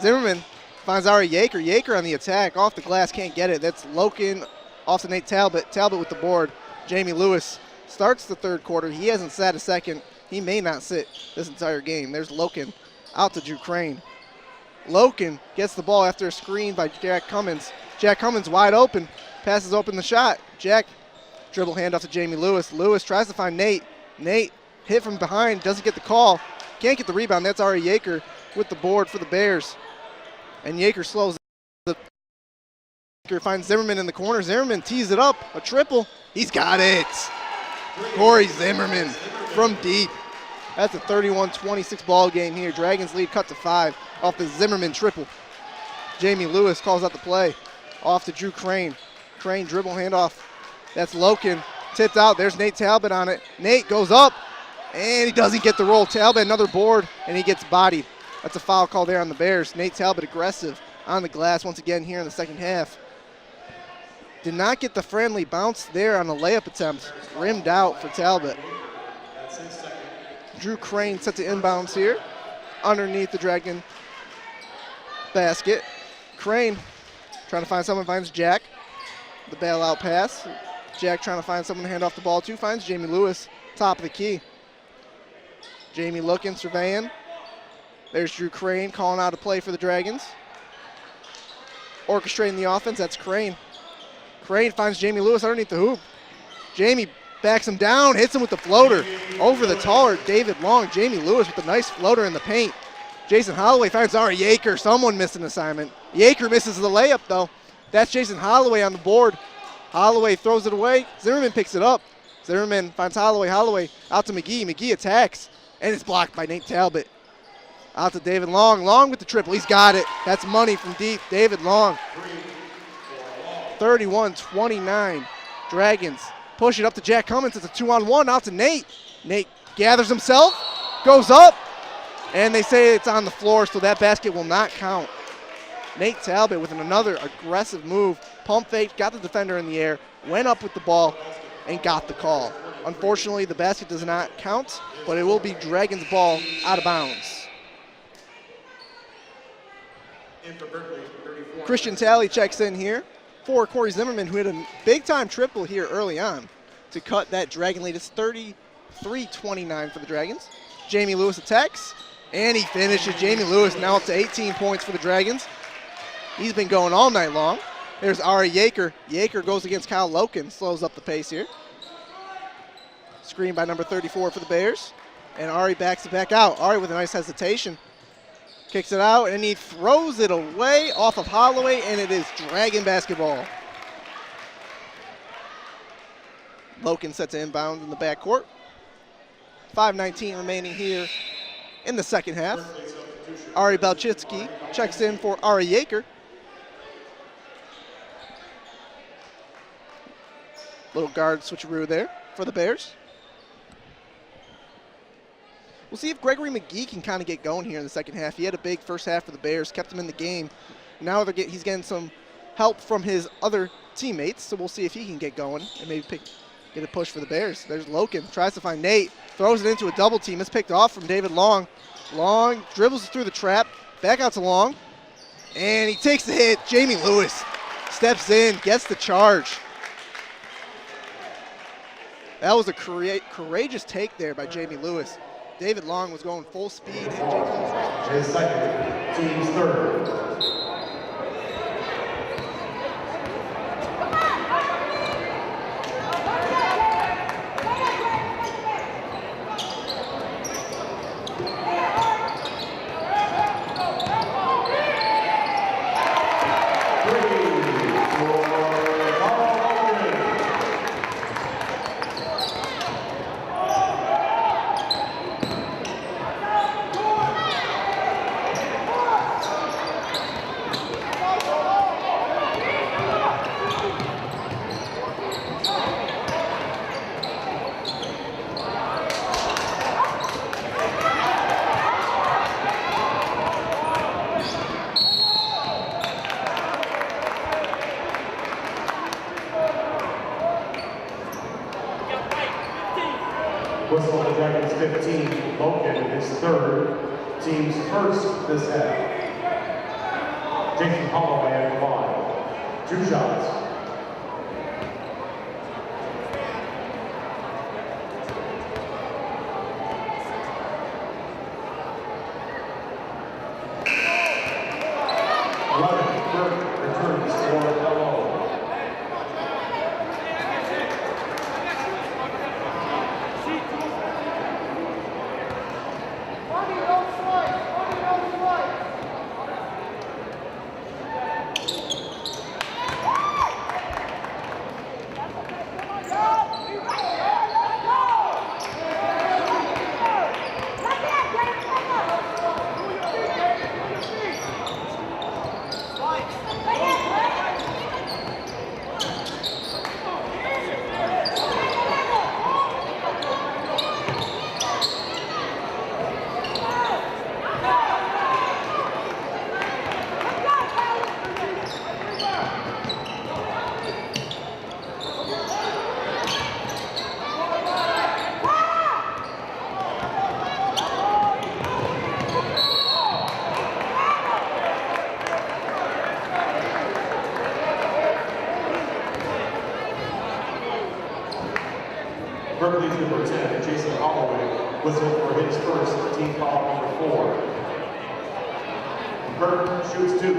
Zimmerman finds Ari Yeager. Yeager on the attack. Off the glass, can't get it. That's Loken off to Nate Talbot. Talbot with the board. Jamie Lewis starts the third quarter. He hasn't sat a second. He may not sit this entire game. There's Loken out to Drew Crane. Loken gets the ball after a screen by Jack Cummins. Jack Cummins wide open. Passes open the shot. Jack dribble handoff to Jamie Lewis. Lewis tries to find Nate. Nate hit from behind, doesn't get the call. Can't get the rebound. That's Ari Yeager with the board for the Bears. And Yeager slows the Yeager finds Zimmerman in the corner. Zimmerman tees it up. A triple. He's got it. Corey Zimmerman from deep. That's a 31-26 ball game here. Dragons lead cut to 5 off the Zimmerman triple. Jamie Lewis calls out the play. Off to Drew Crane. Crane dribble handoff. That's Loken. Tipped out. There's Nate Talbot on it. Nate goes up, and he doesn't get the roll. Talbot another board, and he gets bodied. That's a foul call there on the Bears. Nate Talbot aggressive on the glass once again here in the second half. Did not get the friendly bounce there on the layup attempt. Rimmed out for Talbot. Drew Crane set to inbounds here underneath the Dragon basket. Crane trying to find someone, finds Jack. The bailout pass. Jack trying to find someone to hand off the ball to. Finds Jamie Lewis, top of the key. Jamie looking, surveying. There's Drew Crane calling out a play for the Dragons. Orchestrating the offense, that's Crane. Crane finds Jamie Lewis underneath the hoop. Jamie backs him down, hits him with the floater. Over the taller David Long. Jamie Lewis with a nice floater in the paint. Jason Holloway finds Ari Yeager. Someone missed an assignment. Yeager misses the layup, though. That's Jason Holloway on the board. Holloway throws it away. Zimmerman picks it up. Zimmerman finds Holloway. Holloway out to McGee. McGee attacks, and it's blocked by Nate Talbot. Out to David Long. Long with the triple. He's got it. That's money from deep. David Long. 31-29. Dragons push it up to Jack Cummins. It's a 2-on-1. Out to Nate. Nate gathers himself, goes up, and they say it's on the floor, so that basket will not count. Nate Talbot with another aggressive move. Pump fake, got the defender in the air, went up with the ball, and got the call. Unfortunately, the basket does not count, but it will be Dragons ball out of bounds. Christian Talley checks in here for Corey Zimmerman, who hit a big-time triple here early on to cut that Dragon lead. It's 33-29 for the Dragons. Jamie Lewis attacks, and he finishes. Jamie Lewis now up to 18 points for the Dragons. He's been going all night long. There's Ari Yeager. Yeager goes against Kyle Loken, slows up the pace here. Screen by number 34 for the Bears. And Ari backs it back out. Ari with a nice hesitation. Kicks it out, and he throws it away off of Holloway, and it is Dragon basketball. Loken set to inbound in the backcourt. 5:19 remaining here in the second half. Ari Belchitsky checks in for Ari Yaker. Little guard switcheroo there for the Bears. We'll see if Gregory McGee can kind of get going here in the second half. He had a big first half for the Bears, kept him in the game. Now he's getting some help from his other teammates, so we'll see if he can get going and maybe get a push for the Bears. There's Loken, tries to find Nate, throws it into a double team. It's picked off from David Long. Long dribbles through the trap, back out to Long, and he takes the hit. Jamie Lewis steps in, gets the charge. That was a courageous take there by Jamie Lewis. David Long was going full speed, and Jamie Lewis was His second, team's third. Whistle on the Dragons 15, Loken, his third, team's first this half. Jason Holloway at the line. 2 shots. Returns for LO. Berkley's number 10, Jason Holloway, whistle for his first team foul number 4. Burke shoots 2.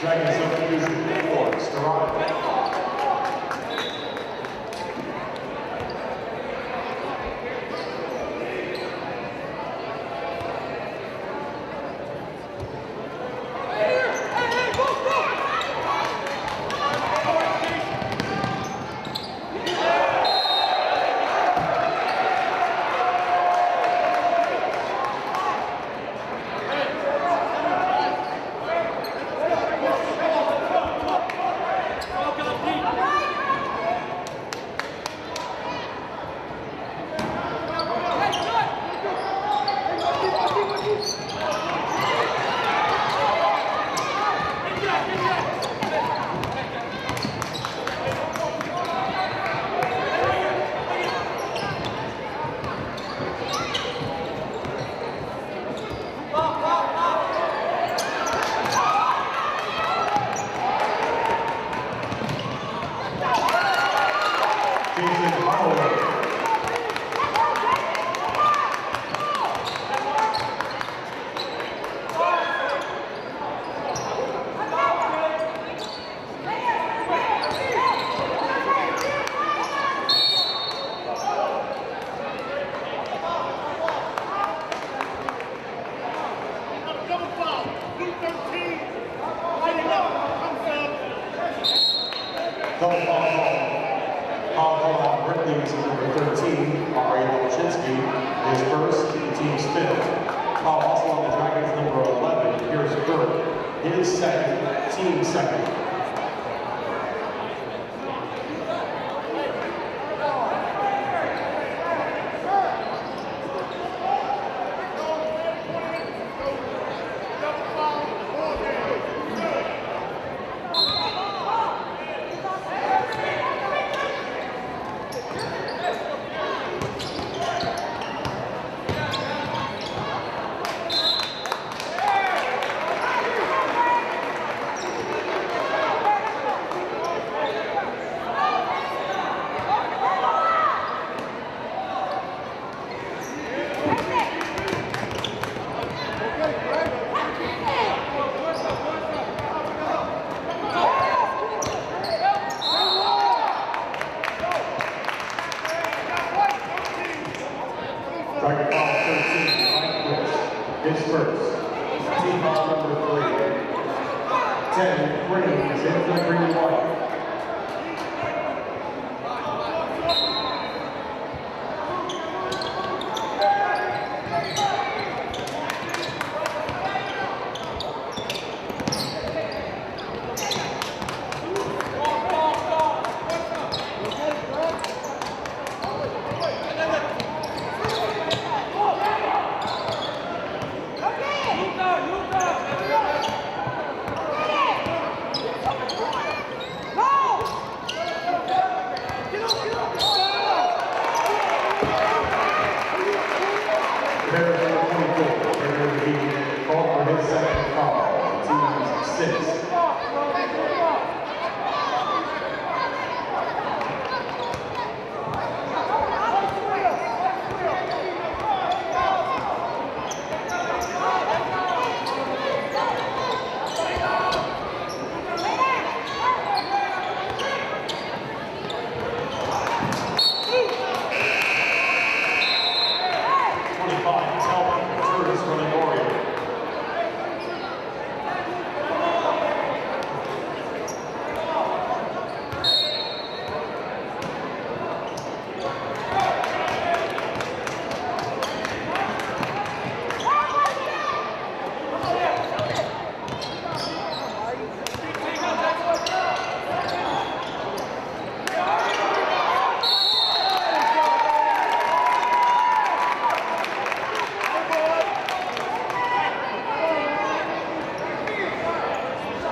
Dragons substitution for Orion. Double foul on Berkley's number 13, Orion his first, the team's fifth. Foul also on the Dragons' number 11, here's Burke, his second, team second. Dragon foul 13, his first. Team foul number 3. 10, Green is in for the green and white. Called for his second foul. Team's 6.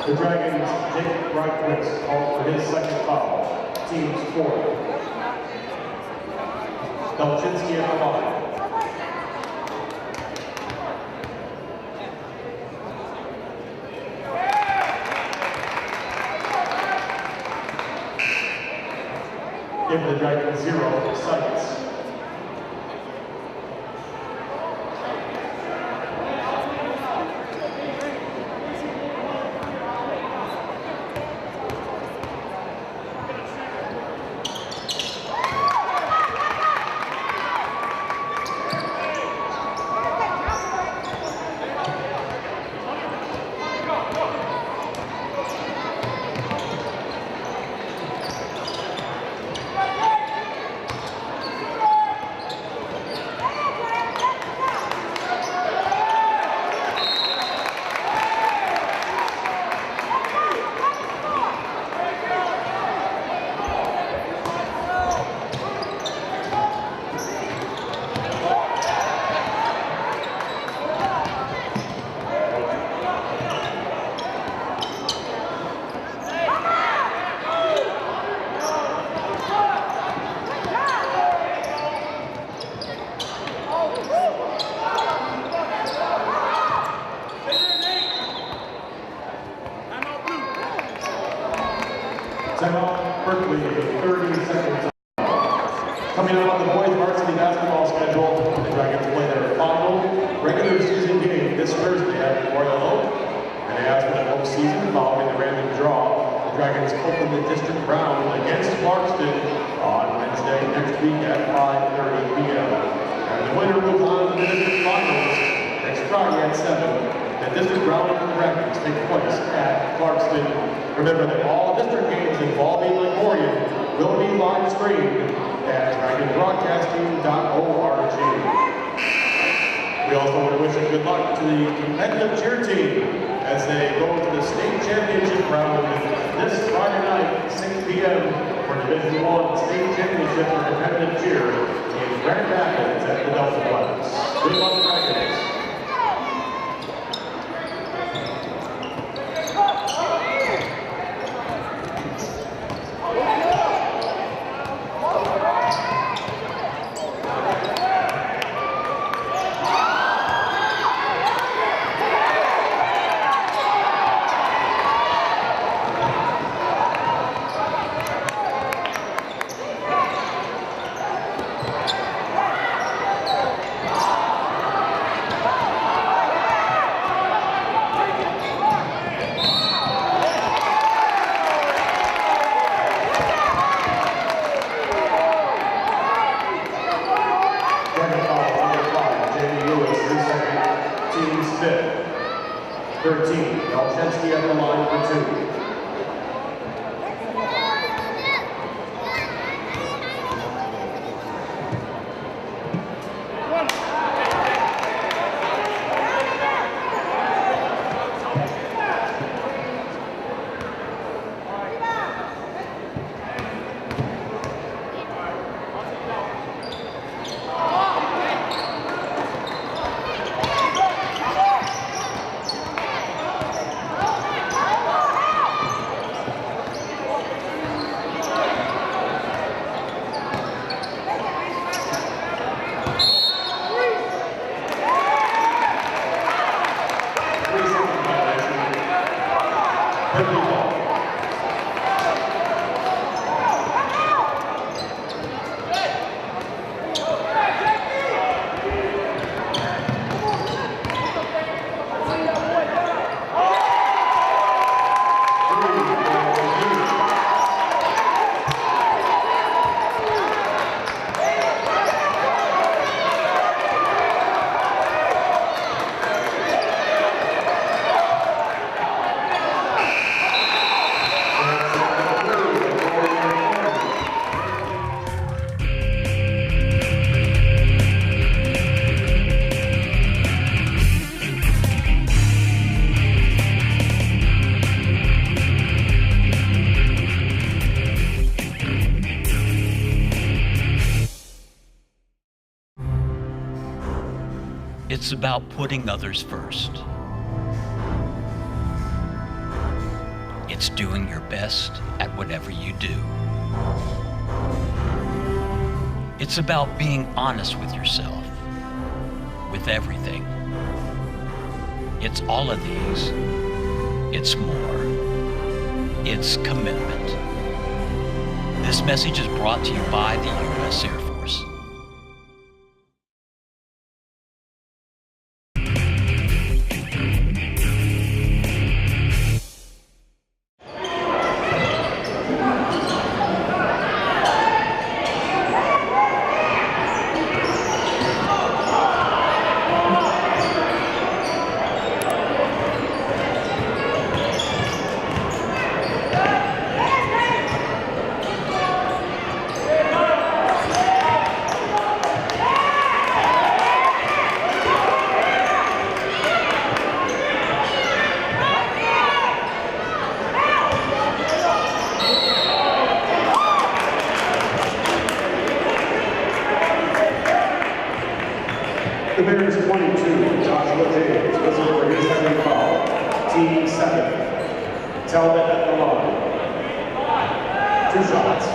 The Dragons' Jake Reichwitz called for his second foul. Team's 4. Belchinski at the line. Give the Dragons 0 seconds. Timeout, Berkley, 30 seconds. Coming up on the boys varsity basketball schedule, the Dragons play their final regular season game this Thursday at Orion. And as for the postseason, following the random draw, the Dragons open the district round against Clarkston on Wednesday next week at 5:30 p.m. And the winner moves on to the district finals next Friday at 7. The district round Dragons take place at Clarkston. Remember that all district games involving Lake Orion will be live streamed at dragonbroadcasting.org. We also want to wish a good luck to the competitive cheer team as they go to the state championship round this Friday night, 6 p.m. for Division I state championship for competitive cheer in Grand Rapids at the Delta Blast. Good luck, Dragons. It's about putting others first. It's doing your best at whatever you do. It's about being honest with yourself, with everything. It's all of these. It's more. It's commitment. This message is brought to you by the U.S. Air Force. The Bears 22, Joshua James, whistle for his second foul. Team 7. Talbot at the line. 2 shots.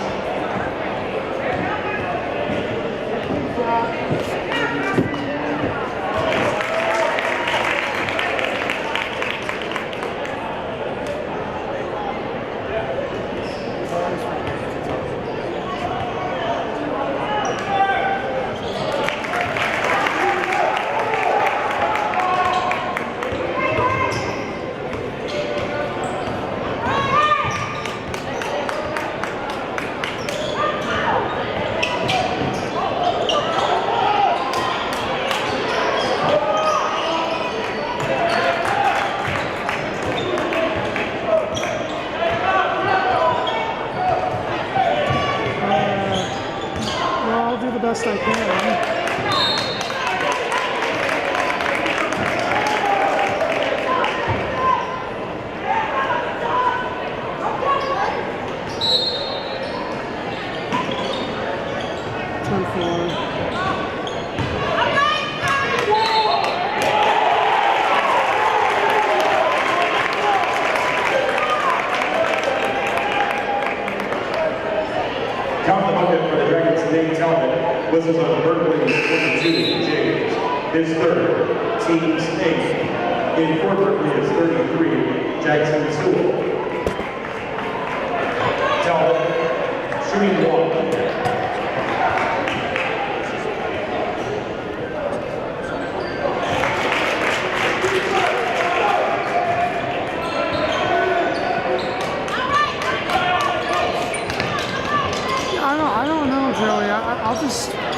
Talbot whistles on Berkley's 22, James. His third, team's 8. In for Berkley is 33, Jackson Sewell. Talbot, shooting 1.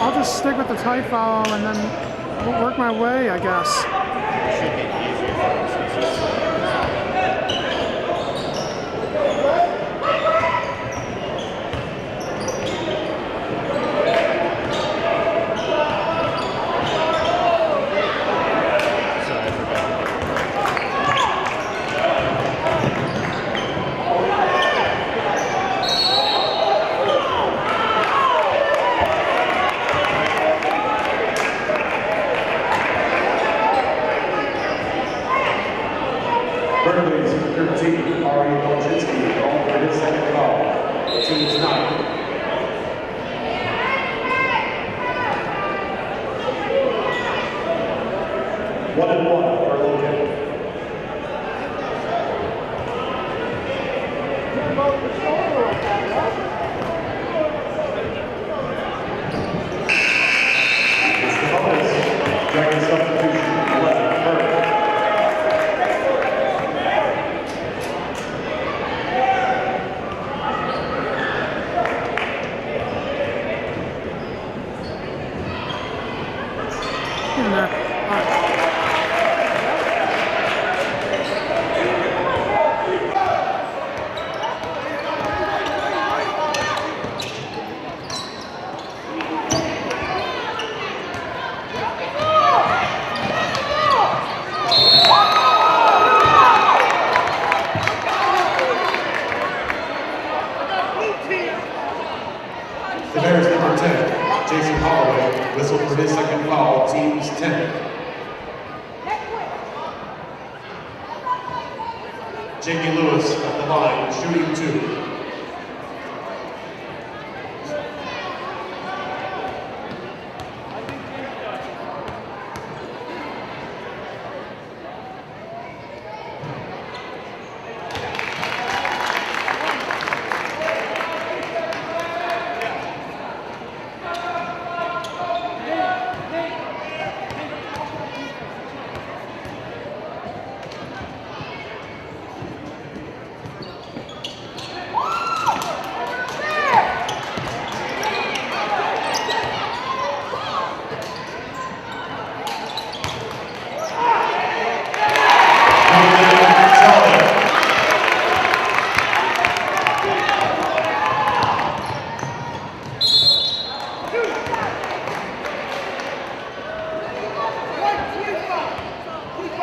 I'll just stick with the tight foul and then we'll work my way, I guess. Berkley's 13, Orion, all for his second foul. Team's 9. One and one for Logan. It's the bonus. Dragon substitution, 11 Berkley. The Bears number 10, Jason Holloway, whistled for his second foul, team's 10. J.K. Lewis at the line, shooting 2.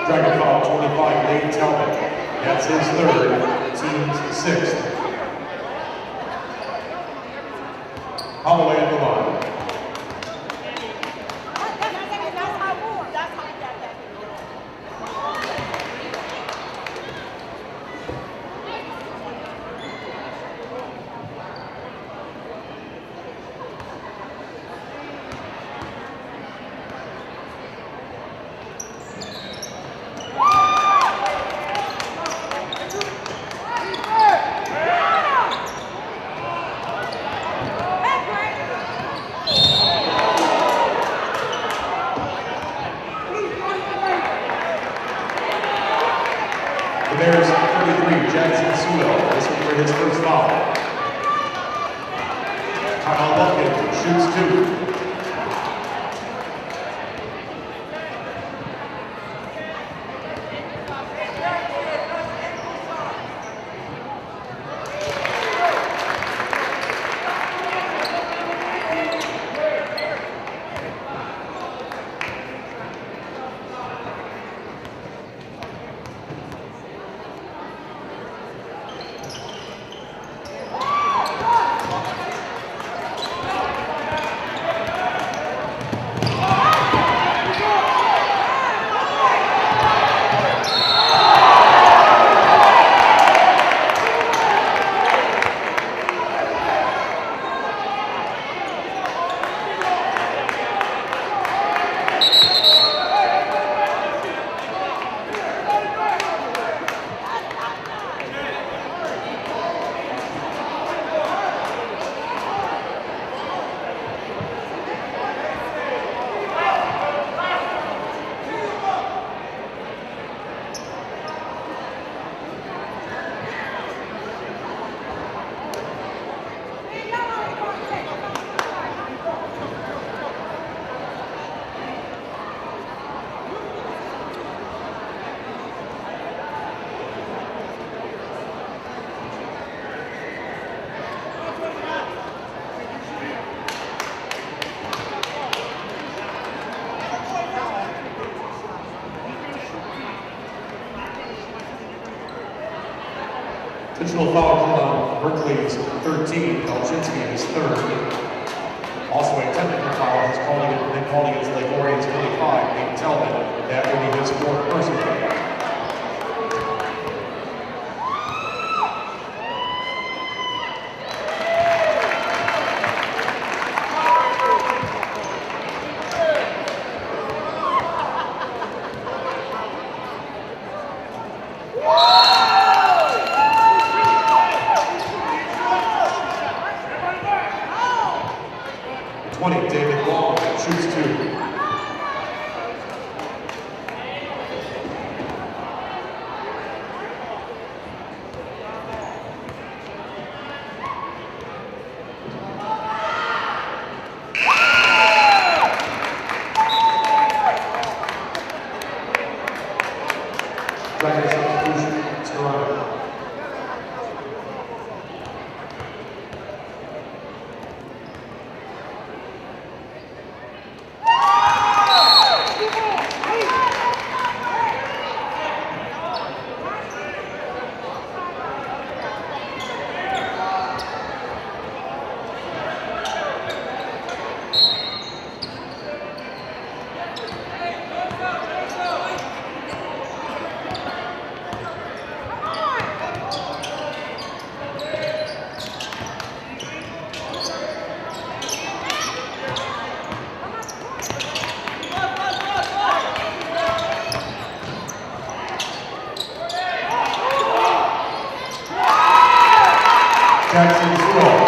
Dragon foul 25, Nate Talbot. That's his third, team's 6th. Holloway at the line. The Bears 33, Jackson Sewell, this one for his first foul. Kyle Lumpkin shoots 2. Intentional foul called on Berkley's 13, Kalchinski is 3rd. Also a technical foul has been called against Lake Orion's 25, Nate Talbot. That will be his 4th personal foul. David Long shoots 2. Second substitution, Orion. Jackson Sewell.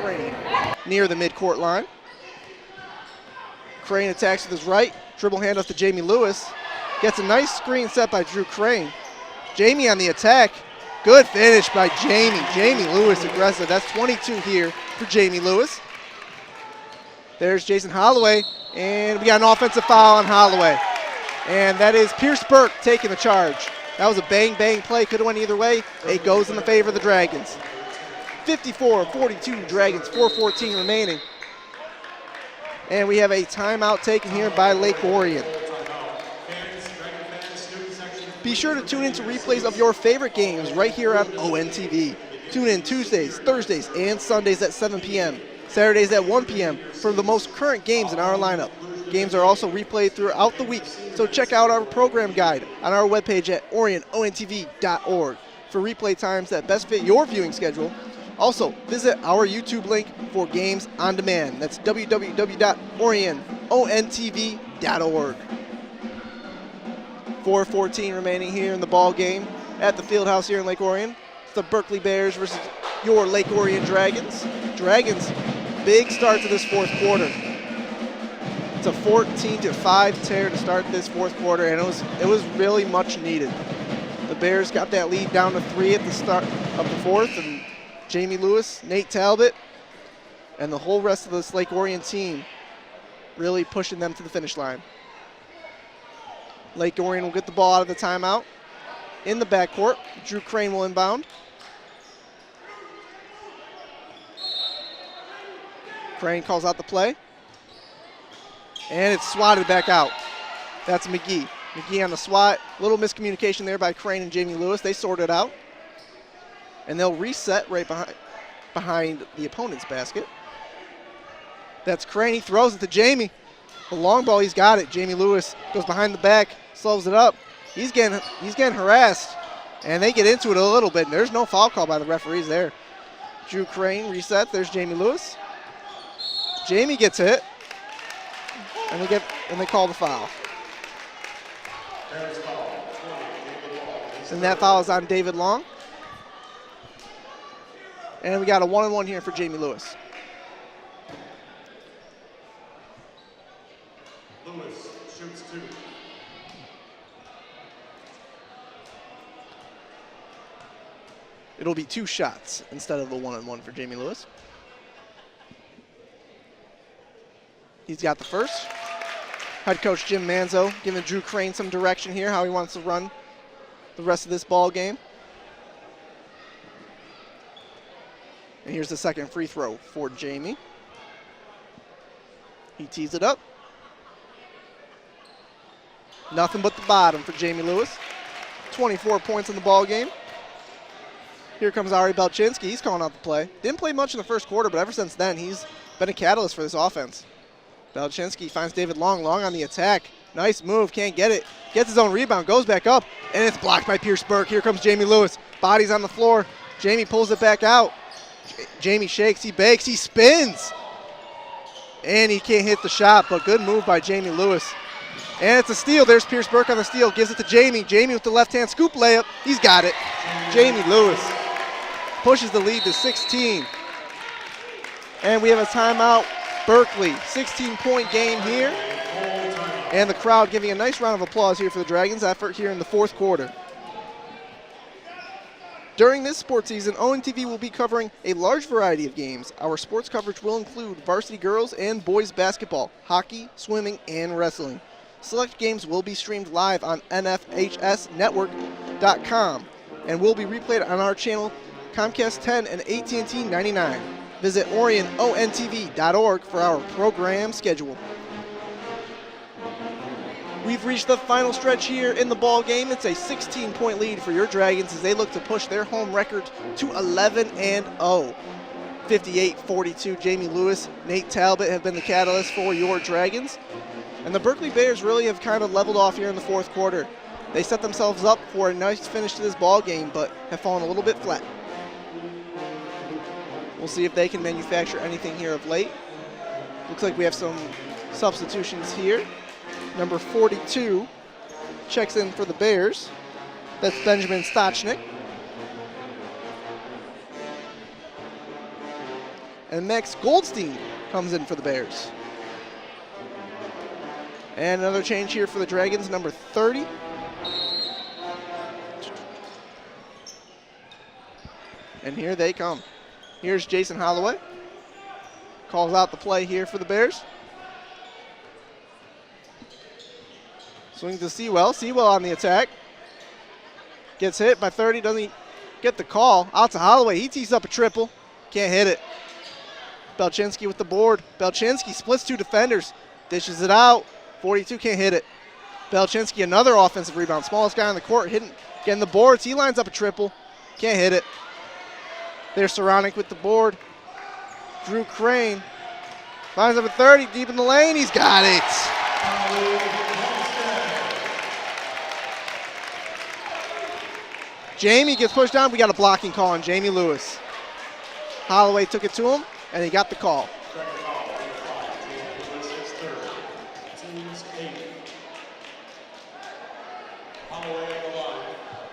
Crane near the midcourt line. Crane attacks with his right, dribble handoff to Jamie Lewis. Gets a nice screen set by Drew Crane. Jamie on the attack. Good finish by Jamie. Jamie Lewis aggressive. That's 22 here for Jamie Lewis. There's Jason Holloway, and we got an offensive foul on Holloway. And that is Pierce Burke taking the charge. That was a bang-bang play. Could have went either way. It goes in the favor of the Dragons. 54-42 Dragons, 4:14 remaining. And we have a timeout taken here by Lake Orion. Be sure to tune into replays of your favorite games right here on ONTV. Tune in Tuesdays, Thursdays, and Sundays at 7 p.m., Saturdays at 1 p.m. for the most current games in our lineup. Games are also replayed throughout the week, so check out our program guide on our webpage at orionontv.org for replay times that best fit your viewing schedule. Also, visit our YouTube link for games on demand. That's www.orionontv.org. 4:14 remaining here in the ball game at the field house here in Lake Orion. It's the Berkley Bears versus your Lake Orion Dragons. Dragons, big start to this 4th quarter. It's a 14-5 tear to start this 4th quarter, and it was really much needed. The Bears got that lead down to 3 at the start of the 4th, and Jamie Lewis, Nate Talbot, and the whole rest of this Lake Orion team really pushing them to the finish line. Lake Orion will get the ball out of the timeout. In the backcourt, Drew Crane will inbound. Crane calls out the play. And it's swatted back out. That's McGee. McGee on the swat. Little miscommunication there by Crane and Jamie Lewis. They sort it out. And they'll reset right behind the opponent's basket. That's Crane. He throws it to Jamie. The long ball, he's got it. Jamie Lewis goes behind the back, slows it up. He's getting harassed, and they get into it a little bit. And there's no foul call by the referees there. Drew Crane resets. There's Jamie Lewis. Jamie gets hit, and they call the foul. And that foul is on David Long. And we got a 1-on-1 here for Jamie Lewis. Lewis shoots 2. It'll be 2 shots instead of a 1-on-1 for Jamie Lewis. He's got the first. Head coach Jim Manzo giving Drew Crane some direction here, how he wants to run the rest of this ball game. And here's the second free throw for Jamie. He tees it up. Nothing but the bottom for Jamie Lewis. 24 points in the ball game. Here comes Ari Belchinski. He's calling out the play. Didn't play much in the first quarter, but ever since then, he's been a catalyst for this offense. Belchinski finds David Long. Long on the attack. Nice move. Can't get it. Gets his own rebound. Goes back up. And it's blocked by Pierce Burke. Here comes Jamie Lewis. Body's on the floor. Jamie pulls it back out. Jamie shakes. He bakes. He spins. And he can't hit the shot, but good move by Jamie Lewis. And it's a steal. There's Pierce Burke on the steal. Gives it to Jamie. Jamie with the left-hand scoop layup. He's got it. Jamie Lewis pushes the lead to 16. And we have a timeout. Berkley, 16-point game here. And the crowd giving a nice round of applause here for the Dragons' effort here in the fourth quarter. During this sports season, ONTV will be covering a large variety of games. Our sports coverage will include varsity girls and boys basketball, hockey, swimming, and wrestling. Select games will be streamed live on NFHSnetwork.com and will be replayed on our channel Comcast 10 and AT&T 99. Visit OrionONTV.org for our program schedule. We've reached the final stretch here in the ball game. It's a 16-point lead for your Dragons as they look to push their home record to 11-0. 58-42, Jamie Lewis, Nate Talbot have been the catalyst for your Dragons. And the Berkley Bears really have kind of leveled off here in the fourth quarter. They set themselves up for a nice finish to this ball game, but have fallen a little bit flat. We'll see if they can manufacture anything here of late. Looks like we have some substitutions here. Number 42 checks in for the Bears. That's Benjamin Stochnik. And Max Goldstein comes in for the Bears. And another change here for the Dragons, number 30. And here they come. Here's Jason Holloway. Calls out the play here for the Bears. Swings to Sewell. Sewell on the attack. Gets hit by 30. Doesn't get the call. Out to Holloway. He tees up a triple. Can't hit it. Belchinski with the board. Belchinski splits two defenders. Dishes it out. 42 can't hit it. Belchinski, another offensive rebound. Smallest guy on the court, getting the boards. He lines up a triple. Can't hit it. There's Saronic with the board. Drew Crane finds up a 30 deep in the lane. He's got it. Jamie gets pushed down. We got a blocking call on Jamie Lewis. Holloway took it to him, and he got the call.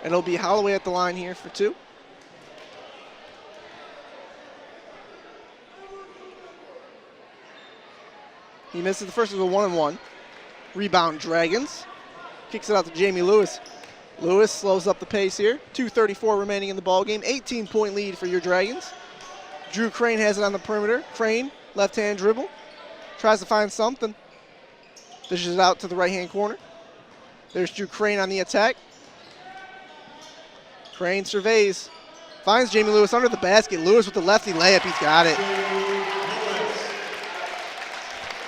And it'll be Holloway at the line here for two. He misses the first of the 1-and-1. Rebound Dragons. Kicks it out to Jamie Lewis. Lewis slows up the pace here. 2:34 remaining in the ballgame. 18-point lead for your Dragons. Drew Crane has it on the perimeter. Crane, left-hand dribble. Tries to find something. Dishes it out to the right-hand corner. There's Drew Crane on the attack. Crane surveys. Finds Jamie Lewis under the basket. Lewis with the lefty layup. He's got it.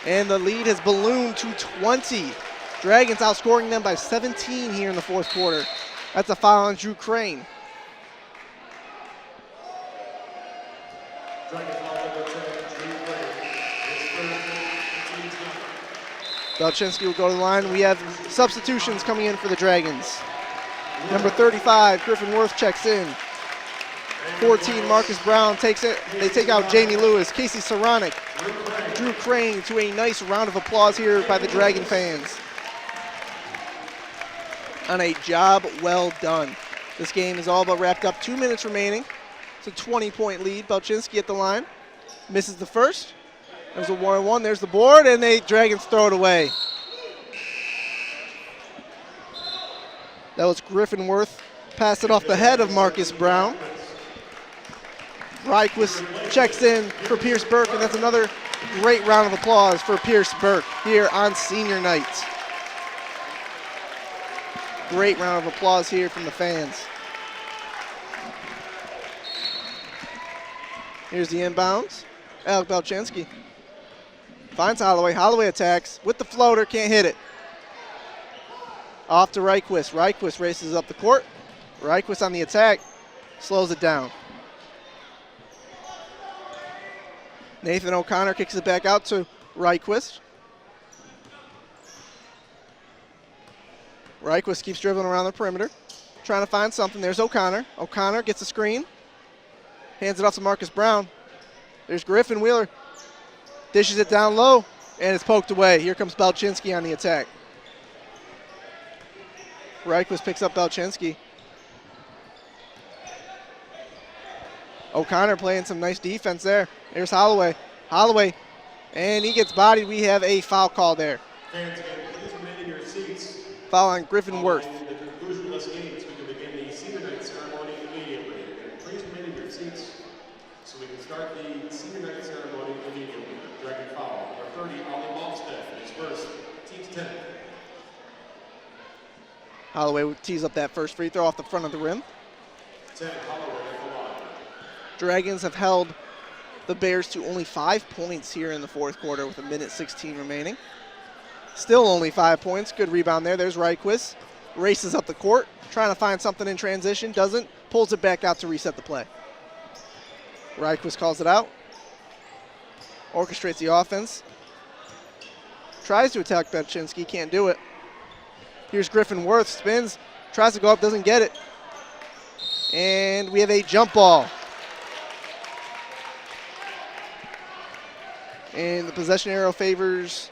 And the lead has ballooned to 20. Dragons outscoring them by 17 here in the fourth quarter. That's a foul on Drew Crane. Belchinski will go to the line. We have substitutions coming in for the Dragons. Number 35, Griffin Worth checks in. 14, Marcus Brown takes it. They take out Jamie Lewis, Casey Saronic, Drew Crane to a nice round of applause here by the Dragon fans. On a job well done. This game is all but wrapped up. 2 minutes remaining. It's a 20-point lead. Belchinski at the line. Misses the first. There's a 1-on-1. There's the board, and the Dragons throw it away. That was Griffin Worth. Passed it off the head of Marcus Brown. Ryquist checks in for Pierce Burke, and that's another Great round of applause for Pierce Burke here on senior night. Great round of applause here from the fans. Here's the inbounds. Alec Belchinski finds Holloway. Holloway attacks with the floater, can't hit it. Off to Reichquist. Reichquist races up the court. Reichquist on the attack, slows it down. Nathan O'Connor kicks it back out to Reichquist. Reichquist keeps dribbling around the perimeter, trying to find something. There's O'Connor. O'Connor gets a screen, hands it off to Marcus Brown. There's Griffin Wheeler, dishes it down low, and it's poked away. Here comes Belchinski on the attack. Reichquist picks up Belchinski. O'Connor playing some nice defense there. There's Holloway. Holloway, and he gets bodied. We have a foul call there. Fans, again, please remain in your seats. Foul on Griffin Worth. Following the conclusion of this game, we can begin the senior night ceremony immediately. And please remain in your seats so we can start the senior night ceremony immediately. Dragon foul. Number 30, Ollie Malmstead, is first. Teams 10. Holloway tees up that first free throw off the front of the rim. 10, Holloway at the line. Dragons have held the Bears to only 5 points here in the fourth quarter with 1:16 remaining. Still only 5 points. Good rebound there. There's Reichquist. Races up the court, trying to find something in transition. Doesn't. Pulls it back out to reset the play. Reichquist calls it out. Orchestrates the offense. Tries to attack Belchinski. Can't do it. Here's Griffin Worth. Spins. Tries to go up. Doesn't get it. And we have a jump ball. And the possession arrow favors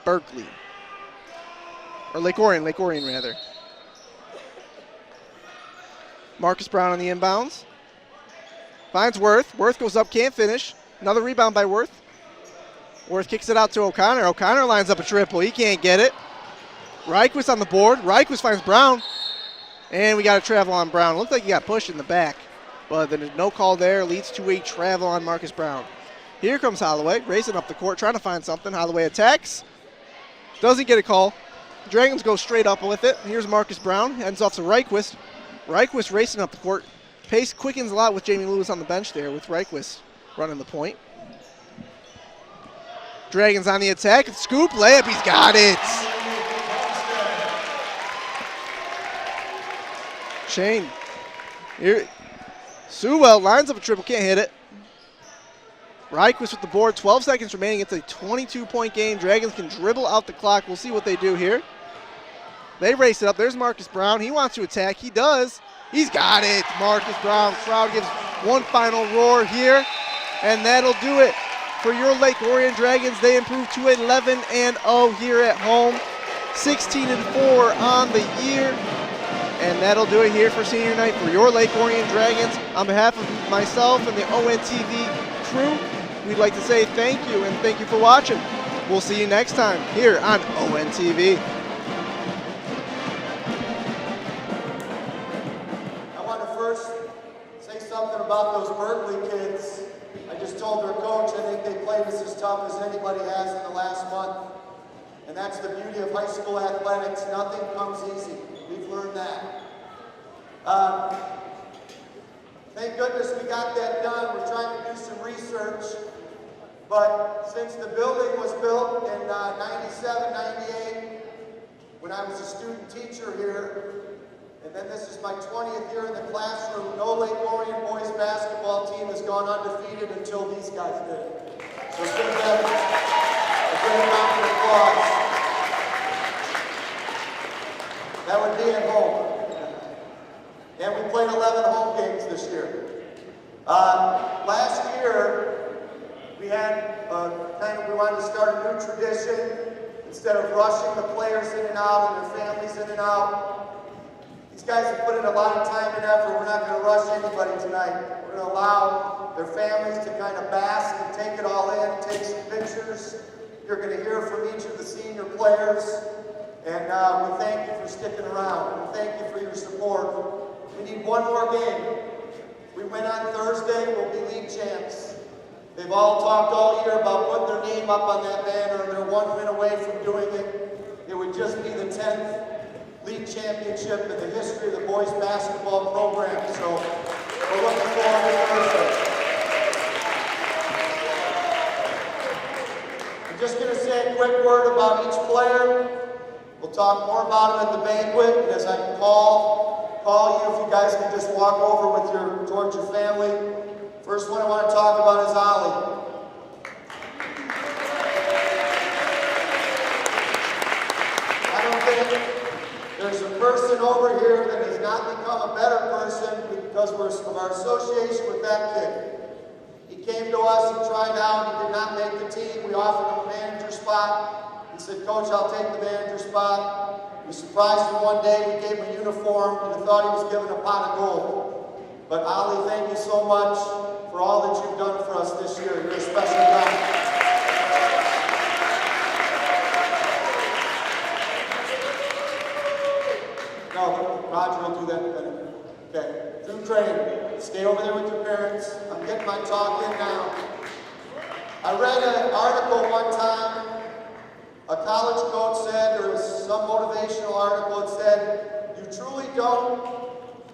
Berkley. Or Lake Orion rather. Marcus Brown on the inbounds. Finds Worth. Worth goes up, can't finish. Another rebound by Worth. Worth kicks it out to O'Connor. O'Connor lines up a triple. He can't get it. Reichquist on the board. Reichquist finds Brown. And we got a travel on Brown. Looked like he got pushed in the back. But there's no call there. Leads to a travel on Marcus Brown. Here comes Holloway, racing up the court, trying to find something. Holloway attacks. Doesn't get a call. Dragons go straight up with it. Here's Marcus Brown. Heads off to Reichquist. Reichquist racing up the court. Pace quickens a lot with Jamie Lewis on the bench there with Reichquist running the point. Dragons on the attack. Scoop layup. He's got it. Shane. Here. Sewell lines up a triple. Can't hit it. Reichquist with the board. 12 seconds remaining. It's a 22-point game. Dragons can dribble out the clock. We'll see what they do here. They race it up. There's Marcus Brown. He wants to attack. He does. He's got it. Marcus Brown. Crowd gives one final roar here. And that'll do it for your Lake Orion Dragons. They improve to 11-0 here at home. 16-4 on the year. And that'll do it here for senior night for your Lake Orion Dragons. On behalf of myself and the ONTV crew, we'd like to say thank you and thank you for watching. We'll see you next time here on ONTV. I want to first say something about those Berkley kids. I just told their coach I think they played us as tough as anybody has in the last month. And that's the beauty of high school athletics. Nothing comes easy. We've learned that. Thank goodness we got that done. We're trying to do some research. But since the building was built in 97, 98, when I was a student teacher here, and then this is my 20th year in the classroom, no Lake Orion boys basketball team has gone undefeated until these guys did. So give them a great round of applause. That would be at home. And we played 11 home games this year. Last year, we had we wanted to start a new tradition. Instead of rushing the players in and out and their families in and out, these guys have put in a lot of time and effort. We're not going to rush anybody tonight. We're going to allow their families to kind of bask and take it all in, take some pictures. You're going to hear from each of the senior players. And we thank you for sticking around. We thank you for your support. We need one more game. We win on Thursday, we'll be league champs. They've all talked all year about putting their name up on that banner, and they're one win away from doing it. It would just be the 10th league championship in the history of the boys basketball program. So we're looking forward to Thursday. I'm just going to say a quick word about each player. We'll talk more about them at the banquet, and as I call you, if you guys can just walk over with towards your family. First one I want to talk about is Ollie. I don't think there's a person over here that has not become a better person because of our association with that kid. He came to us and tried out. He did not make the team. We offered him a manager spot. He said, "Coach, I'll take the manager spot." We surprised him one day. We gave him a uniform, and I thought he was given a pot of gold. But Ollie, thank you so much for all that you've done for us this year. You're a special guy. No, Roger will do that in a minute. Okay. Drew Crane, stay over there with your parents. I'm getting my talk in now. I read an article one time. A college coach said, there was some motivational article, it said, you truly don't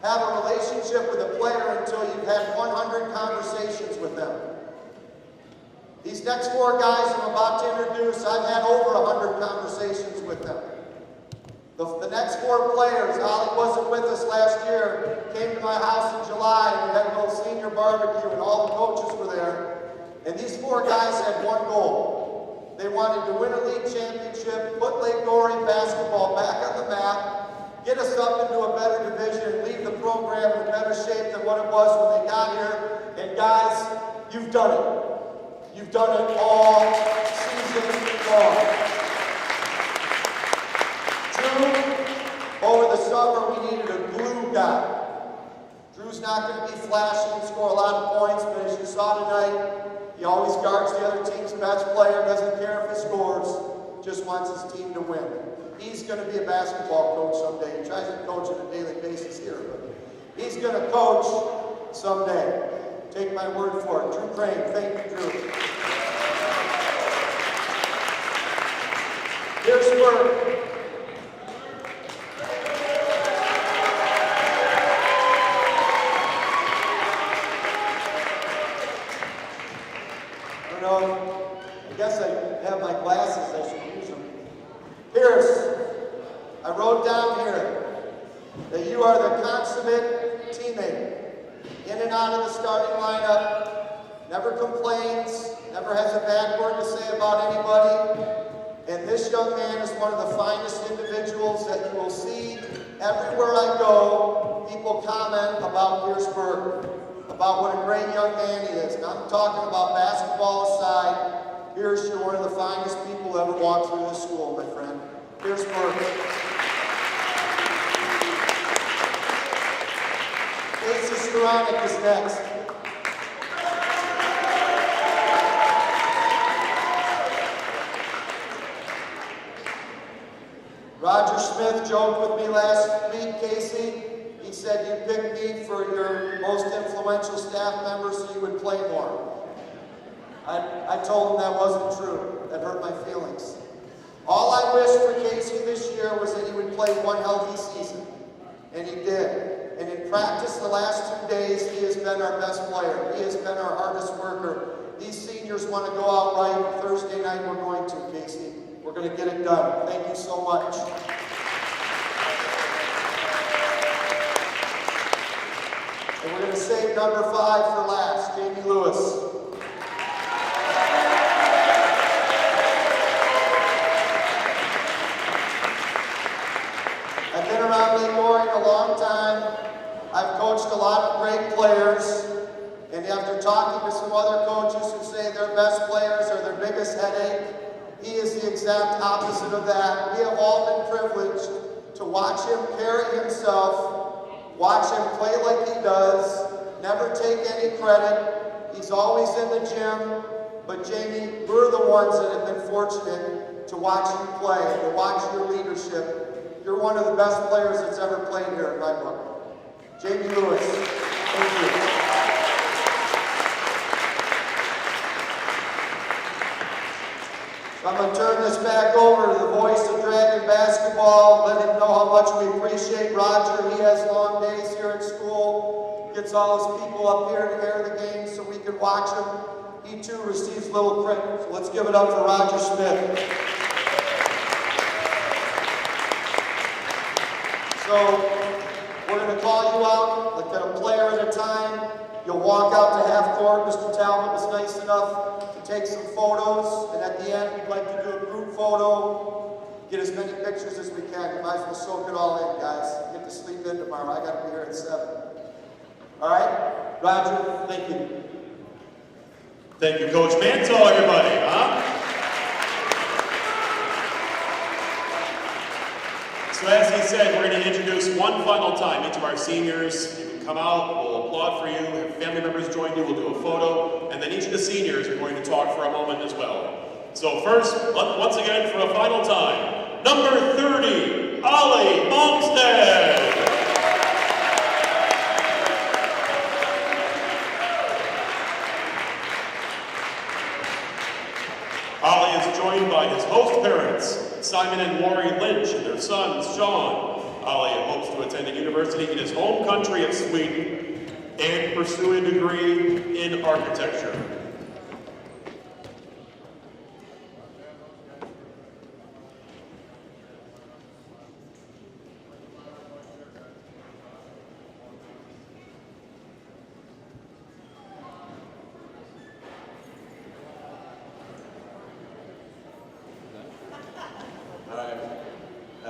have a relationship with a player until you've had 100 conversations with them. These next 4 guys I'm about to introduce, I've had over 100 conversations with them. The next 4 players, Ollie wasn't with us last year, came to my house in July and we had a little senior barbecue and all the coaches were there. And these 4 guys had one goal. They wanted to win a league championship, put Lake Orion basketball back on the map, get us up into a better division, and leave the program in better shape than what it was when they got here. And guys, you've done it. You've done it all season long. Drew, over the summer we needed a glue guy. Drew's not going to be flashy and score a lot of points, but as you saw tonight, he always guards the other team's best player, doesn't care if he scores, just wants his team to win. He's going to be a basketball coach someday. He tries to coach on a daily basis here, but he's going to coach someday. Take my word for it. Drew Crane, thank you, Drew. Here's Berk. I guess I have my glasses, I should use them. Pierce, I wrote down here that you are the consummate teammate. In and out of the starting lineup, never complains, never has a bad word to say about anybody. And this young man is one of the finest individuals that you will see everywhere I go. People comment about Pierce Berk, about what a great young man he is. And I'm talking about basketball aside. Pierce, you're one of the finest people ever walked through this school, my friend. Pierce Berk. Casey Skoranek is next. Roger Smith joked with me last week, Casey. He said you picked me for your most influential staff member so you would play more. I told him that wasn't true. That hurt my feelings. All I wished for Casey this year was that he would play one healthy season. And he did. And in practice the last 2 days, he has been our best player. He has been our hardest worker. These seniors want to go out right. Thursday night we're going to, Casey. We're going to get it done. Thank you so much. And we're going to save number 5 for last, Jamie Lewis. I've been around Lake Orion a long time. I've coached a lot of great players. And after talking to some other coaches who say their best players are their biggest headache, he is the exact opposite of that. We have all been privileged to watch him carry himself, watch him play like he does, never take any credit. He's always in the gym. But Jamie, we're the ones that have been fortunate to watch you play, to watch your leadership. You're one of the best players that's ever played here in my book. Jamie Lewis, thank you. So I'm going to turn this back over to the voice of Dragon basketball, let him know how much we appreciate Roger. He has long days here at school, gets all his people up here to air the games so we can watch them. He too receives little credit. So let's give it up for Roger Smith. So we're going to call you out, like a player at a time. You'll walk out to half court. Mr. Talbot was nice enough to take some photos, and at the end, we'd like to do a group photo, get as many pictures as we can. You might as well soak it all in, guys. Get to sleep in tomorrow. I got to be here at 7. All right? Roger, thank you. Thank you, Coach Mantle, everybody, huh? So as he said, we're going to introduce one final time each of our seniors. You can come out, we'll applaud for you, have family members join you, we'll do a photo, and then each of the seniors are going to talk for a moment as well. So first, once again, for a final time, number 30, Ollie Olmstead. Ollie is joined by his host parents, Simon and Lori Lynch, and their son, Sean. Ollie hopes to attend a university in his home country of Sweden and pursue a degree in architecture.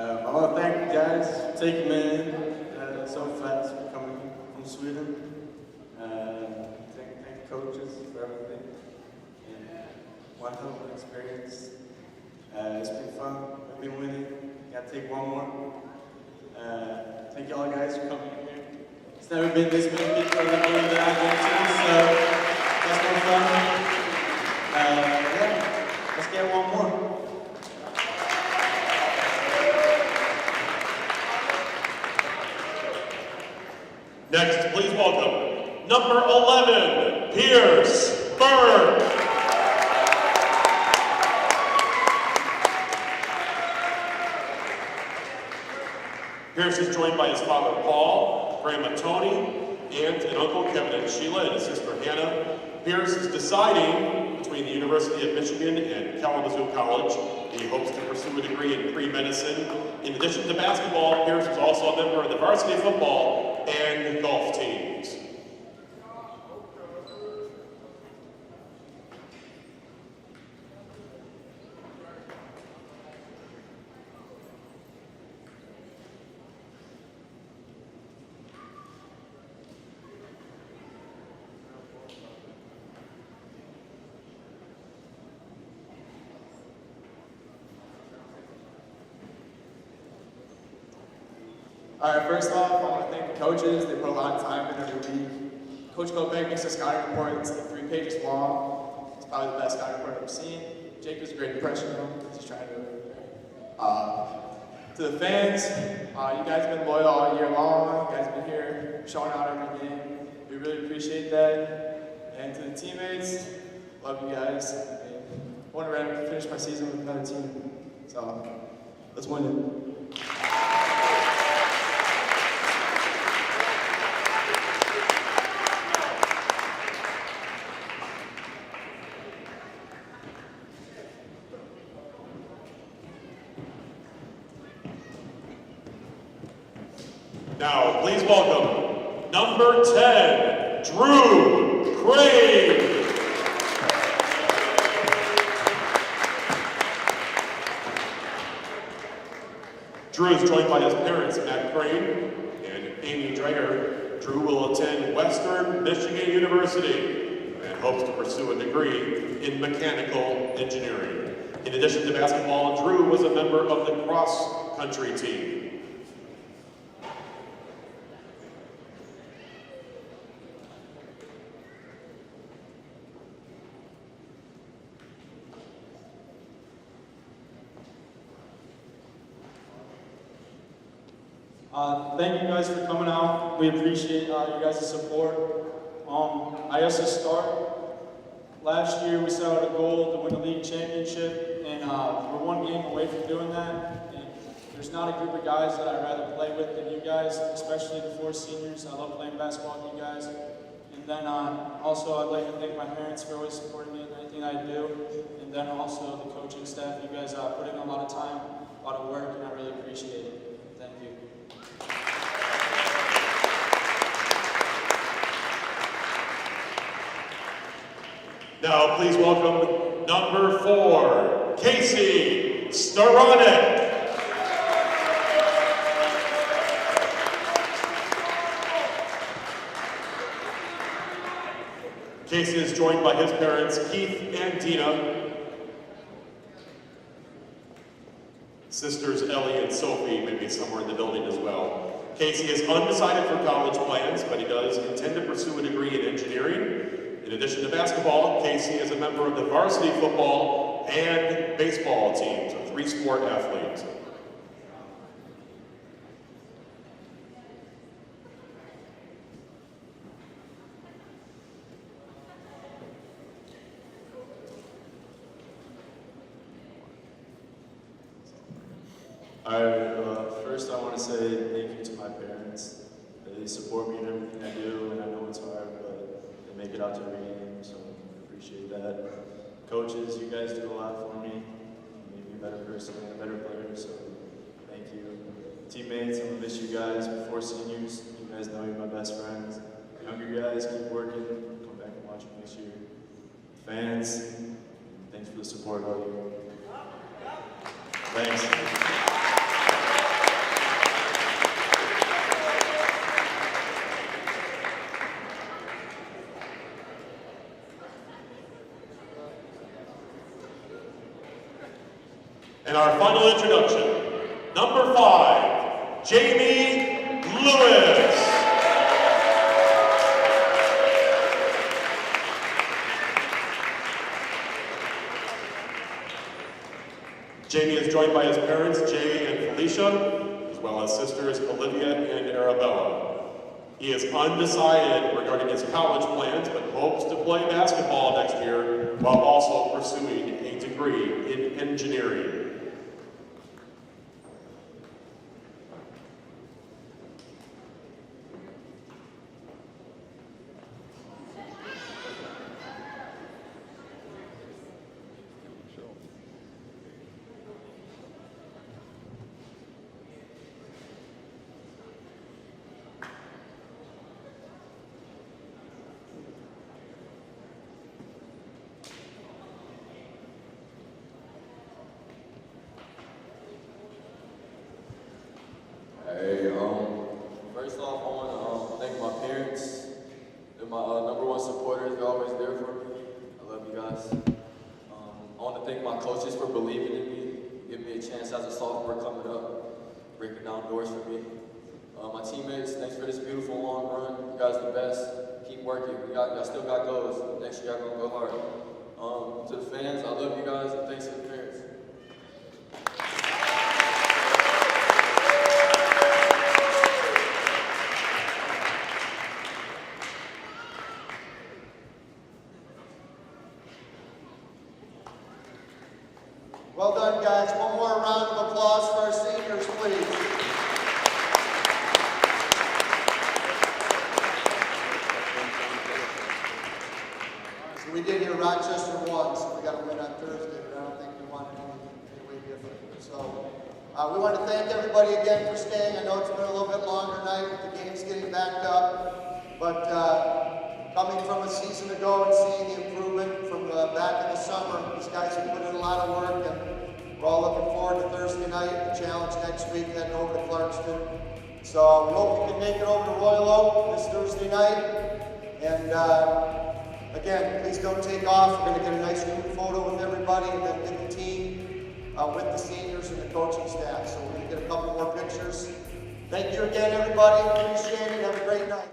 I want to thank you guys for taking me in so fast for coming from Sweden. Thank coaches for everything. And one hell of an experience. It's been fun. We've been winning. Got to take one more. Thank you all guys for coming in here. It's never been this many people in the room that I've been to, so that's more fun. Yeah, let's get one more. Next, please welcome number 11, Pierce Berg. Pierce is joined by his father Paul, grandma Tony, aunt and uncle Kevin and Sheila, and his sister Hannah. Pierce is deciding between the University of Michigan and Kalamazoo College. He hopes to pursue a degree in pre-medicine. In addition to basketball, Pierce is also a member of the varsity football and golf teams. All right, first off, I want to thank the coaches. They put a lot of time into their week. Coach Kobeck makes a scouting report that's like 3 pages long. It's probably the best scouting report I've ever seen. Jake does a great impression of him. He's trying to do it. To the fans, you guys have been loyal all year long. You guys have been here showing out every game. We really appreciate that. And to the teammates, love you guys. And I want to finish my season with another team. So let's win it. Now, please welcome number 10, Drew Craig. Drew is joined by his parents, Matt Crane and Amy Dreger. Drew will attend Western Michigan University and hopes to pursue a degree in mechanical engineering. In addition to basketball, Drew was a member of the cross-country team. Thank you guys for coming out. We appreciate you guys' support. I guess to start, last year we set out a goal to win the league championship, and we're one game away from doing that. And there's not a group of guys that I'd rather play with than you guys, especially the 4 seniors. I love playing basketball with you guys. And then also I'd like to thank my parents for always supporting me in anything I do. And then also the coaching staff. You guys put in a lot of time, a lot of work, and I really appreciate it. Thank you. Now please welcome number 4, Casey Staranek. Casey is joined by his parents, Keith and Dina. Sisters Ellie and Sophie may be somewhere in the building as well. Casey is undecided for college plans, but he does intend to pursue a degree in engineering. In addition to basketball, Casey is a member of the varsity football and baseball teams, a 3-sport athlete. First I want to say thank you to my parents. They support me in everything I do, and I know it's hard, but they make it out to every game, so I appreciate that. Coaches, you guys do a lot for me. You make me a better person and a better player, so thank you. Teammates, I'm going to miss you guys. Before seniors, you guys know you're my best friends. Younger guys, keep working. Come back and watch me next year. Fans, thanks for the support all year. Thanks. And our final introduction, number 5, Jamie Lewis. Jamie is joined by his parents, Jay and Felicia, as well as sisters Olivia and Arabella. He is undecided regarding his college plans, but hopes to play basketball next year while also pursuing a degree in engineering. First off, I want to thank my parents. They're my number 1 supporters. They're always there for me. I love you guys. I want to thank my coaches for believing in me, giving me a chance as a sophomore coming up, breaking down doors for me. My teammates, thanks for this beautiful long run. You guys are the best. Keep working. Y'all still got goals. Next year, y'all gonna go hard. To the fans, I love you guys, and thanks to the parents. Well done, guys. One more round of applause for our seniors, please. So we did hear Rochester won, so we got to win on Thursday, but I don't think we want it any way different. So we want to thank everybody again for staying. I know it's been a little bit longer night with the games getting backed up, but coming from a season ago and seeing the improvement from back in the summer, these guys have put in a lot of work, and we're all looking forward to Thursday night, the challenge next week, heading over to Clarkston. So we hope you can make it over to Royal Oak this Thursday night. And again, please don't take off. We're going to get a nice group photo with everybody, and then get the team with the seniors and the coaching staff. So we're going to get a couple more pictures. Thank you again, everybody. Appreciate it. Have a great night.